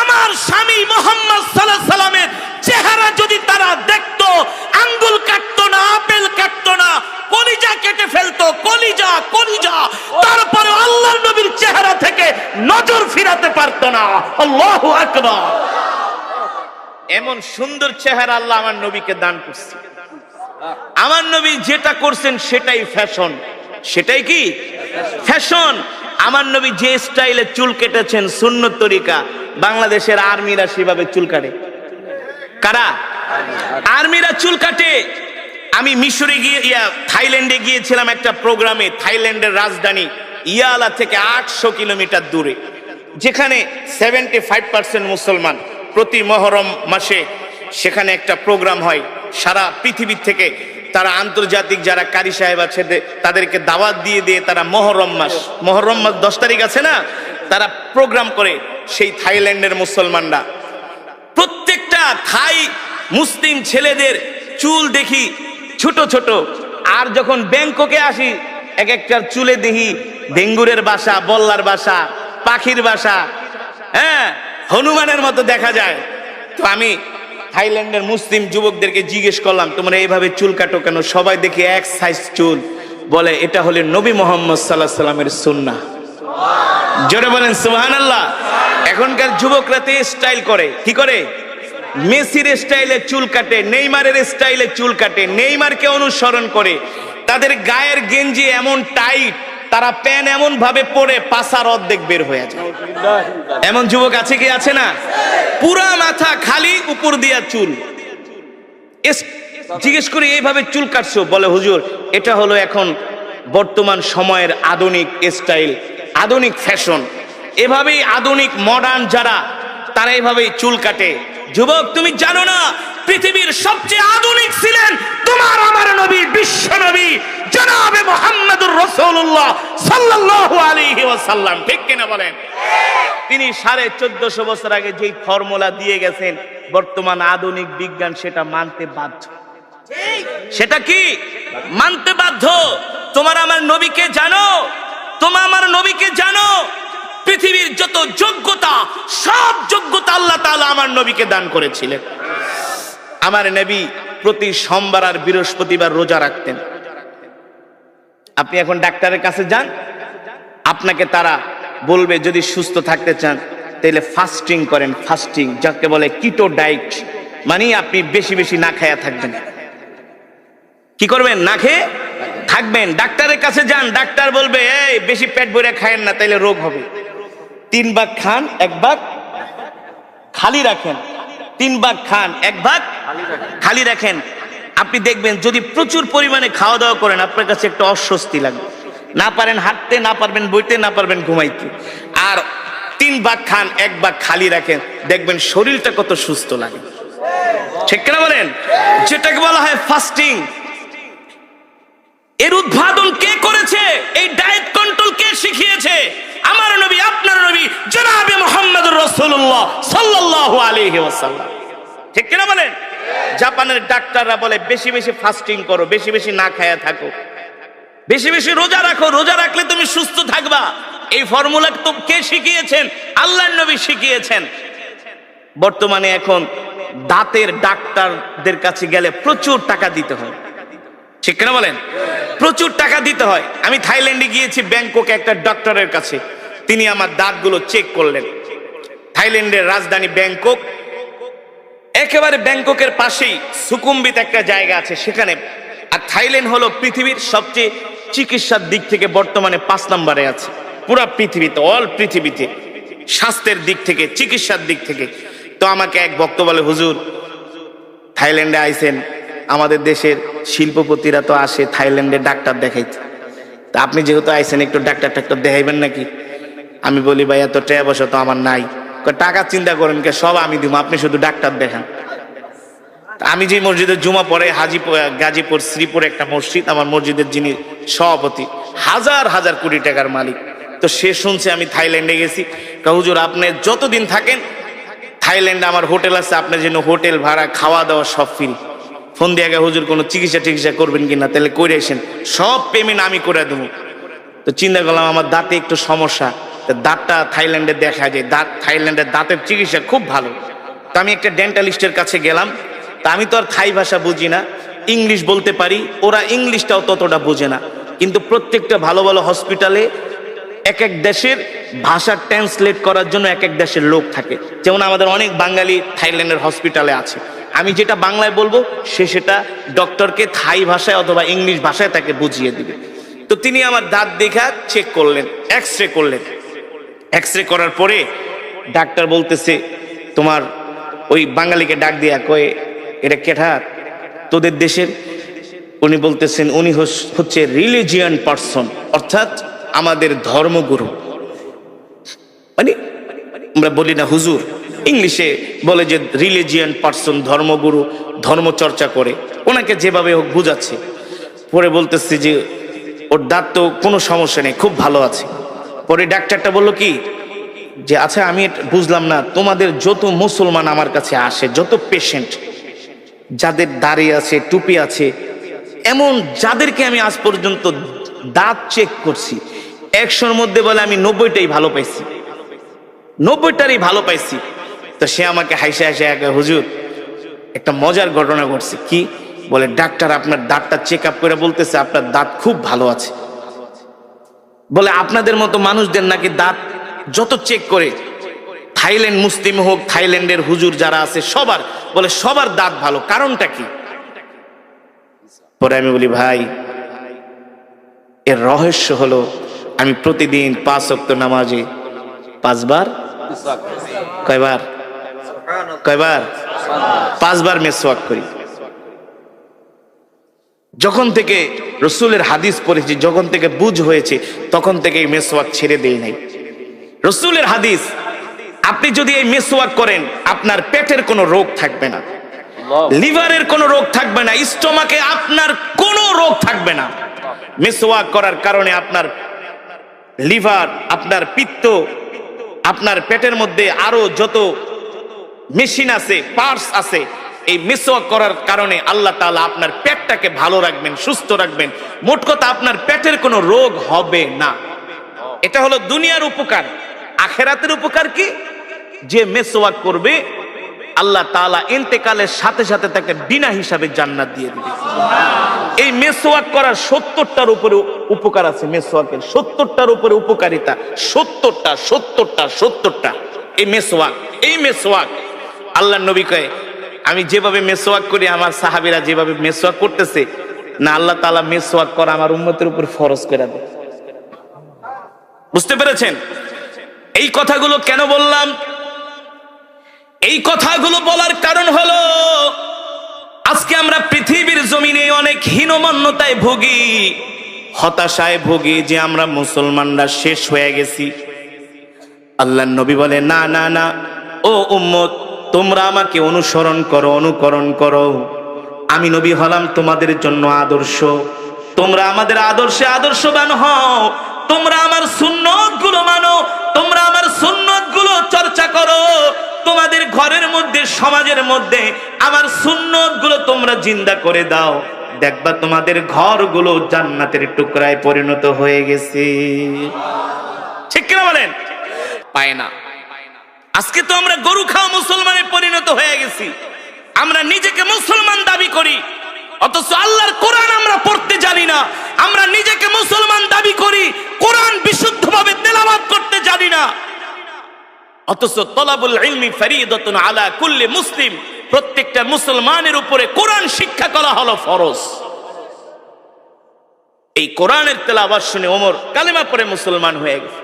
আমার স্বামী মুহাম্মদ সাল্লাল্লাহু আলাইহি সাল্লামের চেহারা যদি তারা দেখতো, আঙ্গুল কাটতো না, আপেল নজর ফিরাতে পারতো না। আল্লাহু আকবার। এমন সুন্দর চেহারা আল্লাহ আমার নবীকে দান করছে। আমার নবী যেটা করছেন সেটাই ফ্যাশন। সেটাই কি ফ্যাশন। আমার নবী যে স্টাইলে চুল কেটেছেন সুন্নত তরিকা, বাংলাদেশের আর্মিরা সেভাবে চুল কাটে। কারা? আর্মিরা চুল কাটে। আমি মিশরে গিয়ে থাইল্যান্ডে গিয়েছিলাম একটা প্রোগ্রামে। থাইল্যান্ডের রাজধানী ইয়ালা থেকে 800 কিলোমিটার দূরে, যেখানে 75% মুসলমান। প্রতি মহরম মাসে সেখানে একটা প্রোগ্রাম হয়। সারা পৃথিবী থেকে তারা আন্তর্জাতিক যারা কারি সাহেব আছে তাদেরকে দাওয়াত দিয়ে দিয়ে তারা মহরম মাস 10 তারিখ আছে না, তারা প্রোগ্রাম করে। সেই থাইল্যান্ডের মুসলমানরা প্রত্যেকটা থাই মুসলিম ছেলেদের চুল দেখি ছোট ছোট। আর যখন ব্যাংককে আসি এক একটার চুলে দেখি ডেঙ্গুরের বাসা, বল্লার বাসা, পাখির বাসা, হ্যাঁ, হনুমানের মতো দেখা যায়। তো আমি থাইল্যান্ডের মুসলিম যুবকদেরকে জিজ্ঞেস করলাম, তোমরা এইভাবে চুল কাটো কেন? সবাই দেখি এক সাইজ চুল। বলে এটা হলে নবী মোহাম্মদ সাল্লাল্লাহু আলাইহি সাল্লামের সুন্নাহ। জোরে বলেন সুবহানাল্লাহ। এখনকার যুবকরা তো স্টাইল করে। কি করে? মেসির স্টাইলে চুল কাটে, নেইমারের স্টাইলে চুল কাটে, নেইমারকে অনুসরণ করে। তাদের গায়ের গেঞ্জি এমন টাইট, তারা প্যান্ট এমন ভাবে পরে পাছার অর্ধেক বের হয়ে যায়। এমন যুবক আছে কি আছে না? পুরা মাথা খালি, উপর দিয়া চুল। জিজ্ঞেস করি এইভাবে চুল কাটছো? বলে হুজুর এটা হলো এখন বর্তমান সময়ের আধুনিক স্টাইল, আধুনিক ফ্যাশন। এভাবেই আধুনিক মডার্ন যারা, তারা এইভাবেই চুল কাটে। যুবক তুমি জানো না পৃথিবীর সবচেয়ে আধুনিক ছিলেন তোমার আমার নবী, বিশ্ব নবী জনাবে মুহাম্মদুর রাসূলুল্লাহ সাল্লাল্লাহু আলাইহি ওয়াসাল্লাম। ঠিক কিনা বলেন? তিনি 1450 বছর আগে যেই ফর্মুলা দিয়ে গেছেন, বর্তমান আধুনিক বিজ্ঞান সেটা মানতে বাধ্য। সেটা কি? মানতে বাধ্য। তোমার আমার নবীকে জানো, তোমার আমার নবীকে জানো। পৃথিবীর যত যোগ্যতা, সব যোগ্যতা আল্লাহ তাআলা আমার নবীকে দান করেছিলেন। আমার নবী প্রতি সোমবার আর বৃহস্পতিবার রোজা রাখতেন। আপনি এখন ডাক্তারের কাছে যান, আপনাকে তারা বলবে যদি সুস্থ থাকতে চান তাহলে ফাস্টিং করেন। ফাস্টিং যাকে বলে কিটো ডায়েট, মানে আপনি বেশি বেশি না খায়া থাকবেন। কি করবেন? না খেয়ে থাকবেন। ডাক্তারের কাছে যান, ডাক্তার বলবে এই বেশি পেট ভরে খায়েন না, তাইলে রোগ হবে। 3 ভাগ খান, 1 ভাগ খালি রাখেন। 3 ভাগ খান, 1 ভাগ খালি রাখেন। আপনি দেখবেন যদি প্রচুর পরিমাণে খাওয়া দাওয়া করেন, আপনার কাছে একটা অস্বস্তি লাগবে। না পারেন হাঁটতে, না পারবেন বইতে, না পারবেন ঘুমাইতে। আর 3 ভাগ খান, 1 ভাগ খালি রাখেন, দেখবেন শরীরটা কত সুস্থ লাগে। ঠিক কিনা বলেন? যেটাকে বলা হয় ফাস্টিং। এর উদ্ভাবন কে করেছে? এই ডায়েট কন্ট্রোল কে শিখিয়েছে? আমার নবী, আপনার নবী জনাবে মুহাম্মদুর রাসূলুল্লাহ সাল্লাল্লাহু আলাইহি ওয়াসাল্লাম। ঠিক কিনা বলেন? জাপানের ডাক্তাররা বলে বেশি বেশি ফাস্টিং করো, বেশি বেশি না খায়া থাকো, বেশি বেশি রোজা রাখো, রোজা রাখলে তুমি সুস্থ থাকবা। এই ফর্মুলা তো কে শিখিয়েছেন? আল্লাহর নবী শিখিয়েছেন। বর্তমানে এখন দাঁতের ডাক্তারদের কাছে গেলে প্রচুর টাকা দিতে হয়। ঠিক কিনা বলেন? প্রচুর টাকা দিতে হয়। আমি থাইল্যান্ডে গিয়েছি, ব্যাংককে একটা ডক্টরের কাছে। তিনি আমার দাঁতগুলো চেক করলেন। থাইল্যান্ডের রাজধানী ব্যাংকক, একেবারে ব্যাংককের পাশেই সুকুম্বিত একটা জায়গা আছে সেখানে। আর থাইল্যান্ড হলো পৃথিবীর সবচেয়ে চিকিৎসার দিক থেকে বর্তমানে 5 নম্বরে আছে পুরা পৃথিবীতে, অল পৃথিবীতে, স্বাস্থ্যের দিক থেকে, চিকিৎসার দিক থেকে। তো আমাকে এক ভক্ত বলে, হুজুর থাইল্যান্ডে আইছেন, আমাদের দেশের শিল্পপতিরা তো আসে থাইল্যান্ডে ডাক্তার দেখাইতে, তা আপনি যেহেতু আইছেন একটু ডাক্তার দেখাইবেন নাকি? আমি বলি ভাই এত টাকা পয়সা তো আমার নাই। টাকা চিন্তা করেন কে, সব আমি দিব, আপনি শুধু ডাক্তার দেখান। আমি যে মসজিদের জুমা পড়ে গাজীপুর শ্রীপুর একটা মসজিদ, আমার মসজিদের যিনি সভাপতি হাজার হাজার কোটি টাকার মালিক, তো সে শুনছে আমি থাইল্যান্ডে গেছি। হুজুর আপনি যতদিন থাকেন থাইল্যান্ডে আমার হোটেল আছে, আপনার জন্য হোটেল ভাড়া, খাওয়া দাওয়া সব ফ্রি। ফোন দিয়ে আগে হুজুর কোনো চিকিৎসা করবেন কিনা, তাহলে করে আসেন, সব পেমেন্ট আমি করে দেবো। তো চিন্তা করলাম আমার দাঁতে একটু সমস্যা, দাঁতটা থাইল্যান্ডে দেখা যায়, থাইল্যান্ডের দাঁতের চিকিৎসা খুব ভালো। তো আমি একটা ডেন্টালিস্টের কাছে গেলাম। তা আমি তো আর থাই ভাষা বুঝি না, ইংলিশ বলতে পারি, ওরা ইংলিশটাও ততটা বোঝে না। কিন্তু প্রত্যেকটা ভালো ভালো হসপিটালে এক এক দেশের ভাষা ট্রান্সলেট করার জন্য এক এক দেশের লোক থাকে। যেমন আমাদের অনেক বাঙালি থাইল্যান্ডের হসপিটালে আছে, আমি যেটা বাংলায় বলবো সে সেটা ডক্টরকে থাই ভাষায় অথবা ইংলিশ ভাষায় তাকে বুঝিয়ে দিবে। তো তিনি আমার দাঁত দেখা চেক করলেন, এক্স রে করলেন। এক্স রে করার পরে ডাক্তার বলতেছে, তোমার ওই বাঙালিকে ডাক দিয়া কয়ে, এটা কেঠার তোদের দেশের? উনি বলতেছেন উনি হচ্ছে রিলিজিয়ান পার্সন, অর্থাৎ আমাদের ধর্মগুরু। মানে আমরা বলি না হুজুর, ইংলিশে বলে যে রিলিজিয়ান পার্সন, ধর্মগুরু, ধর্ম চর্চা করে, ওনাকে যেভাবে হোক বুঝাচ্ছে। পরে বলতেছে যে ওর দাঁত তো কোনো সমস্যা নেই, খুব ভালো আছে। পরে ডাক্তারটা বলল কি যে আচ্ছা আমি বুঝলাম না, তোমাদের যত মুসলমান আমার কাছে আসে, যত পেশেন্ট যাদের দাড়ি আছে, টুপি আছে, এমন যাদেরকে আমি আজ পর্যন্ত দাঁত চেক করছি, 100-র মধ্যে বলে আমি 90টাই ভালো পাইছি, 90টারই ভালো পাইছি। তো সে আমাকে হাসে হাসে একে, হুজুর একটা মজার ঘটনা ঘটছে। কি বলে? ডাক্তার আপনার দাঁতটা চেক আপ করে বলতেছে আপনার দাঁত খুব ভালো আছে। বলে আপনাদের মতো মানুষদের নাকি দাঁত যত চেক করে, থাইল্যান্ড মুসলিম হোক, থাইল্যান্ডের হুজুর যারা আছে সবার, বলে সবার দাঁত ভালো, কারণটা কি? পরে আমি বলি ভাই এর রহস্য হলো আমি প্রতিদিন 5 ওয়াক্ত নামাজে 5 বার, কয়বার? 5 বার মেসওয়াক করি। যখন থেকে রসুলের হাদিস পড়েছি, যখন থেকে বুঝ হয়েছে, তখন থেকে এই মেসওয়াক ছেড়ে দেই নাই। রসুলের হাদিস, আপনি যদি এই মেসওয়াক করেন আপনার পেটের কোনো রোগ থাকবে না, লিভারের কোনো রোগ থাকবে না, স্টোমাকে আপনার কোনো রোগ থাকবে না। মেসওয়াক করার কারণে আপনার লিভার, আপনার পিত্ত, আপনার পেটের মধ্যে আরো যত মেশিন আছে, পার্টস আছে, এই মেসওয়াক করার কারণে আল্লাহ তাআলা আপনার পেটটাকে ভালো রাখবেন, সুস্থ রাখবেন। মোট কথা আপনার পেটের কোনো রোগ হবে না। এটা হলো দুনিয়ার উপকার। আখেরাতের উপকার কি? যে মেসওয়াক করবে আল্লাহ তাআলা ইন্তেকালের সাথে সাথে তাকে বিনা হিসাবে জান্নাত দিয়ে দিবে। এই মেসওয়াক করার 70টার উপরে উপকার আছে। মেসওয়াকের 70টার উপরে উপকারিতা, 70টা এই মেসওয়াক আল্লাহর নবী কয় আমি যেভাবে মেসওয়াক করি, আমার সাহাবীরা যেভাবে মেসওয়াক করতেছে না, আল্লাহ তাআলা মেসওয়াক করা আমার উম্মতের উপর ফরজ করে দেয়। বুঝতে পেরেছেন? এই কথাগুলো কেন বললাম? এই কথাগুলো বলার কারণ হলো আজকে আমরা পৃথিবীর জমিনে অনেক হীনমন্যতায় ভুগি, হতাশায় ভুগি যে আমরা মুসলমানরা শেষ হয়ে গেছি। আল্লাহর নবী বলে না না না, ও উম্মত তোমরা আমাকে অনুসরণ করো, অনুকরণ করো। আমি নবী হলাম তোমাদের জন্য আদর্শ, তোমরা আমাদের আদর্শে আদর্শবান হও। তোমরা আমার সুন্নতগুলো মানো, তোমরা আমার সুন্নতগুলো চর্চা করো। তোমাদের ঘরের মধ্যে, সমাজের মধ্যে আমার সুন্নতগুলো তোমরা জিন্দা করে দাও, দেখবা তোমাদের ঘরগুলো জান্নাতের টুকরায় পরিণত হয়ে গেছে। ঠিক কিনা বলেন? পায় না। আজকে তো আমরা গরু খাওয়া মুসলমানে পরিণত হয়ে গেছি। আমরা নিজেকে মুসলমান দাবি করি, অথচ আল্লাহর কোরআন আমরা পড়তে জানি না। আমরা নিজেকে মুসলমান দাবি করি, কোরআন বিশুদ্ধভাবে তেলাওয়াত করতে জানি না। অথচ তলাবুল ইলমি ফরিদাতুন আলা কুল্লি মুসলিম, প্রত্যেকটা মুসলমানের উপরে কোরআন শিক্ষা করা হলো ফরজ। এই কোরআনের তেলাওয়াত শুনে ওমর কালেমা পড়ে মুসলমান হয়ে গেছে।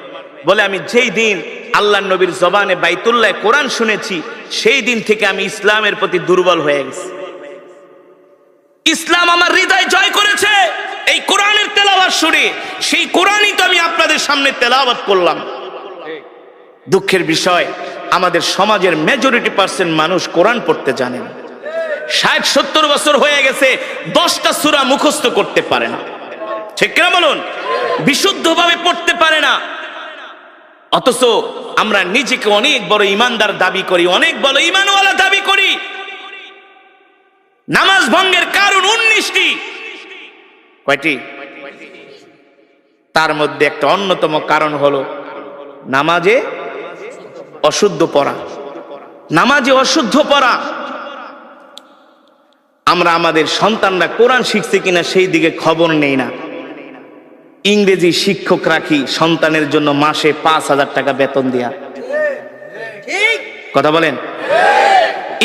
বলে আমি যেই দিন আল্লাহর নবীর জবানে বাইতুল্লাহ কোরআন শুনেছি, সেই দিন থেকে আমি ইসলামের প্রতি দুর্বল হয়ে গেছি। ইসলাম আমার হৃদয় জয় করেছে এই কোরআনের তেলাওয়াত শুনে। সেই কোরআনই তো আমি আপনাদের সামনে তেলাওয়াত করলাম। দুঃখের বিষয় আমাদের সমাজের মেজরিটি পার্সেন্ট মানুষ কোরআন পড়তে জানে না। 60-70 বছর হয়ে গেছে, 10টা সূরা মুখস্থ করতে পারে না। ঠিক কিনা বলুন? বিশুদ্ধভাবে পড়তে পারে না। অথচ আমরা নিজেকে অনেক বড় ইমানদার দাবি করি, অনেক বড় ইমানওয়ালা দাবি করি। নামাজ ভঙ্গের কারণ 19টি। কয়টি? তার মধ্যে একটা অন্যতম কারণ হলো নামাজে অশুদ্ধ পড়া। নামাজে অশুদ্ধ পড়া। আমরা আমাদের সন্তানরা কোরআন শিখছে কিনা সেই দিকে খবর নেই না। ইংরেজি শিক্ষক রাখি সন্তানের জন্য মাসে 5,000 টাকা বেতন দিয়া। কথা বলেন।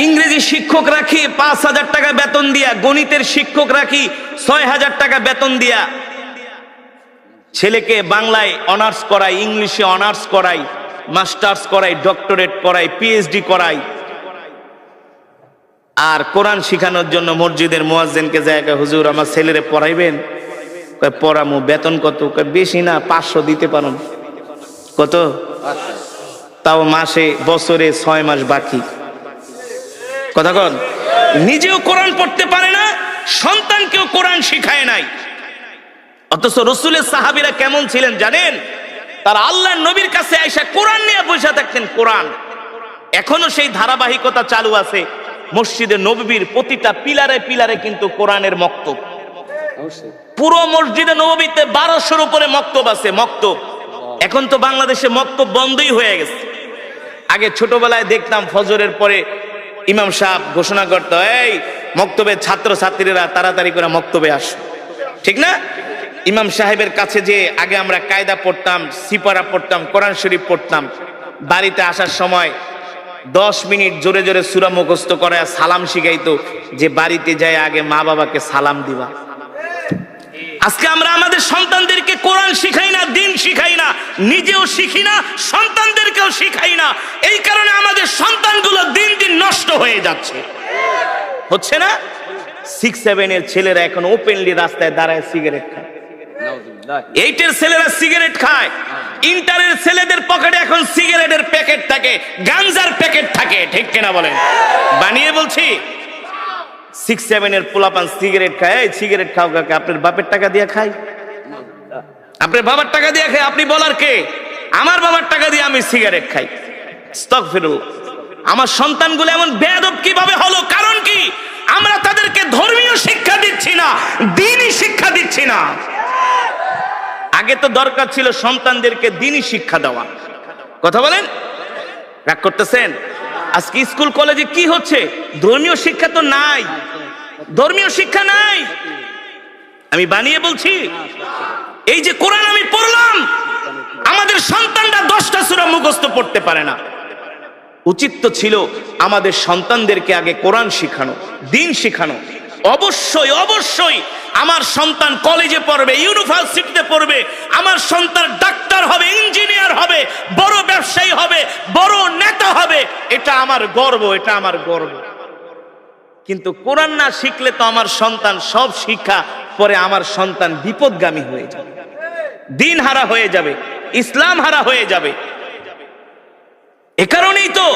ইংরেজি শিক্ষক রাখি 5,000 টাকা বেতন দিয়া, গণিতের শিক্ষক রাখি 6,000 টাকা বেতন দিয়া, ছেলেকে বাংলায় অনার্স করাই, ইংলিশে অনার্স করাই, মাস্টার্স করাই, ডক্টরেট করাই, পিএইচডি করাই। আর কোরআন শিখানোর জন্য মসজিদের মুয়াজ্জিনকে জায়গা, হুজুর আমার ছেলেরে পড়াইবেন? কয় পড়ামু। বেতন কত? কয় বেশি না, 500 দিতে পারেন। কত? তাও মাসে, বছরে 6 মাস বাকি। কথা কন। নিজেও কোরআন পড়তে পারে না, সন্তানকেও কোরআন শিখায় নাই। অথচ রাসূলের সাহাবীরা কেমন ছিলেন জানেন? তারা আল্লাহর নবীর কাছে আয়েশা কোরআন নিয়ে বসে থাকতেন। কোরআন এখনো সেই ধারাবাহিকতা চালু আছে। মসজিদে নববীর প্রতিটা পিলারে পিলারে কিন্তু কোরআনের মক্তব। পুরো মসজিদে নববীতে 1200-র উপরে মক্তব আছে। মক্তব এখন তো বাংলাদেশে মক্তব বন্ধই হয়ে গেছে। আগে ছোটবেলায় দেখতাম ফজরের পরে ইমাম সাহেব ঘোষণা করত, এই মক্তবের ছাত্র ছাত্রীরা তাড়াতাড়ি করে মক্তবে আসো। ঠিক না? ইমাম সাহেবের কাছে যে আগে আমরা কায়দা পড়তাম, সিপারা পড়তাম, কোরআন শরীফ পড়তাম। বাড়িতে আসার সময় 10 মিনিট জোরে জোরে সূরা মুখস্থ করে সালাম শিখাইতো, যে বাড়িতে যায় আগে মা বাবাকে সালাম দিবা। আজকে আমরা আমাদের সন্তানদেরকে কোরআন শিখাই না, দ্বীন শিখাই না, নিজেও শিখি না, সন্তানদেরকেও শিখাই না। এই কারণে আমাদের সন্তানগুলো দিন দিন নষ্ট হয়ে যাচ্ছে। হচ্ছে না? 6-7 এর ছেলেরা এখন ওপেনলি রাস্তায় দাঁড়ায় সিগারেট খায়। 8 এর ছেলেরা সিগারেট খায়। ইন্টারের ছেলেদের পকেটে এখন সিগারেটের প্যাকেট থাকে, গাঞ্জার প্যাকেট থাকে। ঠিক কিনা বলেন? বানিয়ে বলছি। 6-7 এর পোলাপান সিগারেট খায়। এই সিগারেট খাও কাকে? আপনার বাপের টাকা দিয়ে খাই? আপনার বাবার টাকা দিয়ে খাই? আপনি বলার কে? আমার বাবার টাকা দিয়ে আমি সিগারেট খাই। আস্তাগফিরুল্লাহ। আমার সন্তানগুলো এমন বেয়াদব কিভাবে হলো? কারণ কি? আমরা তাদেরকে ধর্মীয় শিক্ষা দিচ্ছি না, দ্বীনি শিক্ষা দিচ্ছি না। আগে তো দরকার ছিল সন্তানদেরকে দ্বীনি শিক্ষা দেওয়া। কথা বলেন। রাগ করতেছেন? আজকে স্কুল কলেজে কি হচ্ছে? ধর্মীয় শিক্ষা তো নাই, ধর্মীয় শিক্ষা নাই। আমি বানিয়ে বলছি। এই যে কোরআন আমি পড়লাম, আমাদের সন্তানরা 10টা সূরা মুখস্থ পড়তে পারে না। উচিত তো ছিল আমাদের সন্তানদেরকে আগে কোরআন শিখানো, দ্বীন শিখানো। অবশ্যই অবশ্যই আমার সন্তান কলেজে পড়বে, ইউনিভার্সিটিতে পড়বে, আমার সন্তান ডাক্তার হবে, ইঞ্জিনিয়ার হবে, বড় ব্যবসায়ী হবে, বড় নেতা হবে। এটা আমার গর্ব, এটা আমার গর্ব। কিন্তু কোরআন না শিখলে তো আমার সন্তান সব শিক্ষা পরে আমার সন্তান বিপদগামী হয়ে যাবে, দ্বীন হারা হয়ে যাবে, ইসলাম হারা হয়ে যাবে। এ কারণেই তো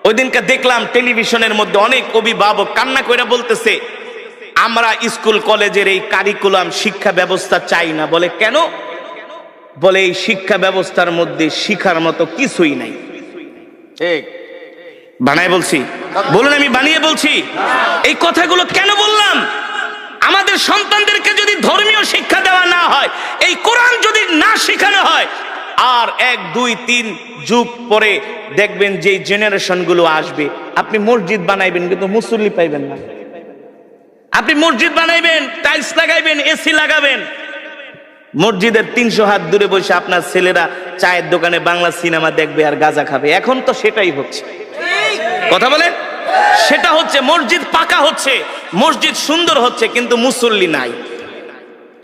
ওই দিনকে দেখলাম টেলিভিশনের মধ্যে অনেক অভিভাবক কান্না করে বলতেছে, আমরা স্কুল কলেজের এই কারিকুলাম শিক্ষা ব্যবস্থা চাই না। বলে কেন? বলে এই শিক্ষা ব্যবস্থার মধ্যে শিখার মতো কিছুই নাই। ঠিক বানায় বলছি? বলুন আমি বানিয়ে বলছি? এই কথাগুলো কেন বললাম? আমাদের সন্তানদেরকে যদি ধর্মীয় শিক্ষা দেওয়া না হয়, এই কোরআন যদি না শেখানো হয়, আর 1, 2, 3 যুগ পরে দেখবেন যে জেনারেশন গুলো আসবে, আপনি মসজিদ বানাইবেন কিন্তু মুসল্লি পাইবেন না। আপনি মসজিদ বানাইবেন, টাইলস লাগাইবেন, এসি লাগাবেন, মসজিদের 300 হাত দূরে বসে আপনার ছেলেরা চায়ের দোকানে বাংলা সিনেমা দেখবে আর গাঁজা খাবে। এখন তো সেটাই হচ্ছে। কথা বলেন? সেটা হচ্ছে। মসজিদ পাকা হচ্ছে, মসজিদ সুন্দর হচ্ছে, কিন্তু মুসল্লি নাই।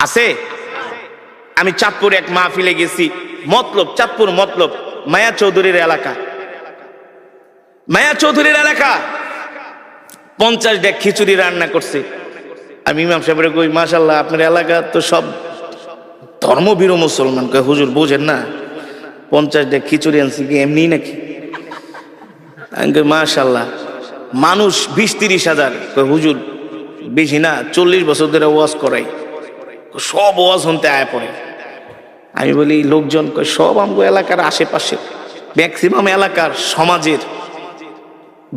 আছে? আমি চাঁদপুরে এক মাহফিলে গেছি, মতলব, চাঁদপুর মতলব, মায়া চৌধুরীর এলাকা। মায়া চৌধুরীর এলাকা 50 ডেক খিচুড়ি রান্না করছে। আমি ইমাম সাহেবের কই, মাশাআল্লাহ আপনার এলাকা তো সব ধর্মভীরু মুসলমান। কয় হুজুর বুঝেন না, 50 ডেক খিচুড়ি আনছি কি এমনি নাকি? আমি কই মাশাআল্লাহ। মানুষ 20-30 হাজার। কয় হুজুর বেশি না, 40 বছর ধরে ওয়াজ করাই, সব ওয়াজ শুনতে আয় পড়ে। আমি বলি লোকজন? কয় সব আমগো এলাকার আশেপাশে, ম্যাক্সিমাম এলাকার সমাজের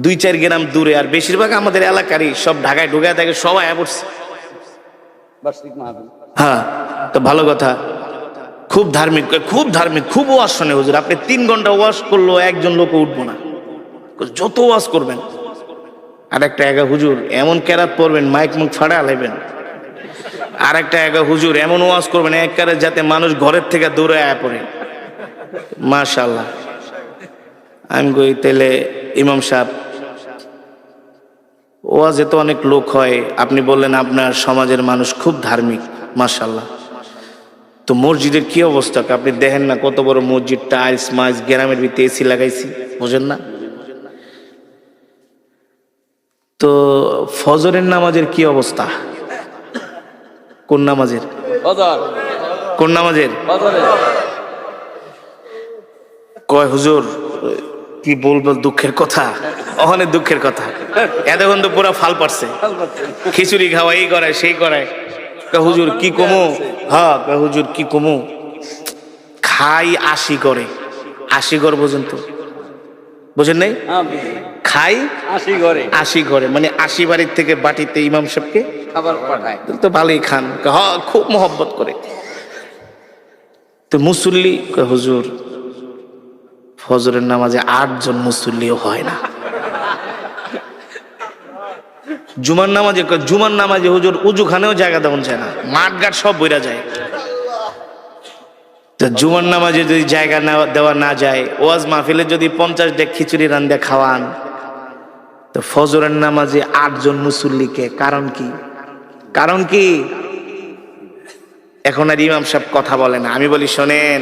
2-4 গ্রাম দূরে, আর বেশিরভাগ আমাদের এলাকারই, সব ঢাকায় ঢুকায় থাকে, সবাই আয় পড়ছে। হ্যাঁ, তো ভালো কথা। খুব ধার্মিক, খুব ধার্মিক, খুব ওয়াজ শোনে হুজুর। আপনি 3 ঘন্টা ওয়াজ করলো একজন লোক উঠবো না, যত ওয়াজ করবেন। আর একটা হুজুর এমন কেরাত পড়বেন, মাইক মুখ ফাড়া লাইবেন। আর একটা এক হুজুর এমন ওয়াজ করবেন একবারে যাতে মানুষ ঘরের থেকে দূরে আয়া পড়ে। মাশাআল্লাহ। আমি কই তাইলে ইমাম সাহেব ওয়াজে তো অনেক লোক হয়, আপনি বললেন আপনার সমাজের মানুষ খুব ধার্মিক, মাশাআল্লাহ, তো মসজিদের কি অবস্থা? আপনি দেখেন না কত বড় মসজিদ, টাইলস মাইলস, গ্রামের ভিতরে এসি লাগাইছি, বুঝেন না? তো ফজরের নামাজের কি অবস্থা? কোন নামাজের? কোন নামাজের? কয় হুজুর কি বলবো, দুঃখের কথা, অনেক দুঃখের কথা। এতক্ষণ তো পুরো ফাল পারছে, খিচুড়ি খাওয়া, এই করায় সেই করায়। হুজুর কি কমু? হ্যাঁ হুজুর কি কমু, খাই 80 করে, 80 ঘর পর্যন্ত, বুঝেন নাই? খাই 80 ঘরে, মানে 80 বাড়ির থেকে বাটিতে ইমাম সাহেবকে খাবার পাঠায়। তো ভালোই খান। হ্যাঁ খুব মহব্বত করে। তো মুসল্লি হুজুর ফজরের নামাজে 8 জন মুসল্লিও হয় না। জুমার নামাজে হুজুর উজুখানেও জায়গা দেওয়া যায় না, মাঠ ঘাট সব বইরা যায়। তো জুমার নামাজে যদি জায়গা দেওয়া না যায়, ওয়াজ মাহফিলে যদি 50 ডেক খিচুড়ি রান্দা খাওয়ান, তো ফজরের নামাজে 8 জন মুসল্লিকে, কারণ কি? কারণ কি? এখন আর ইমাম সাহেব কথা বলে না। আমি বলি শোনেন,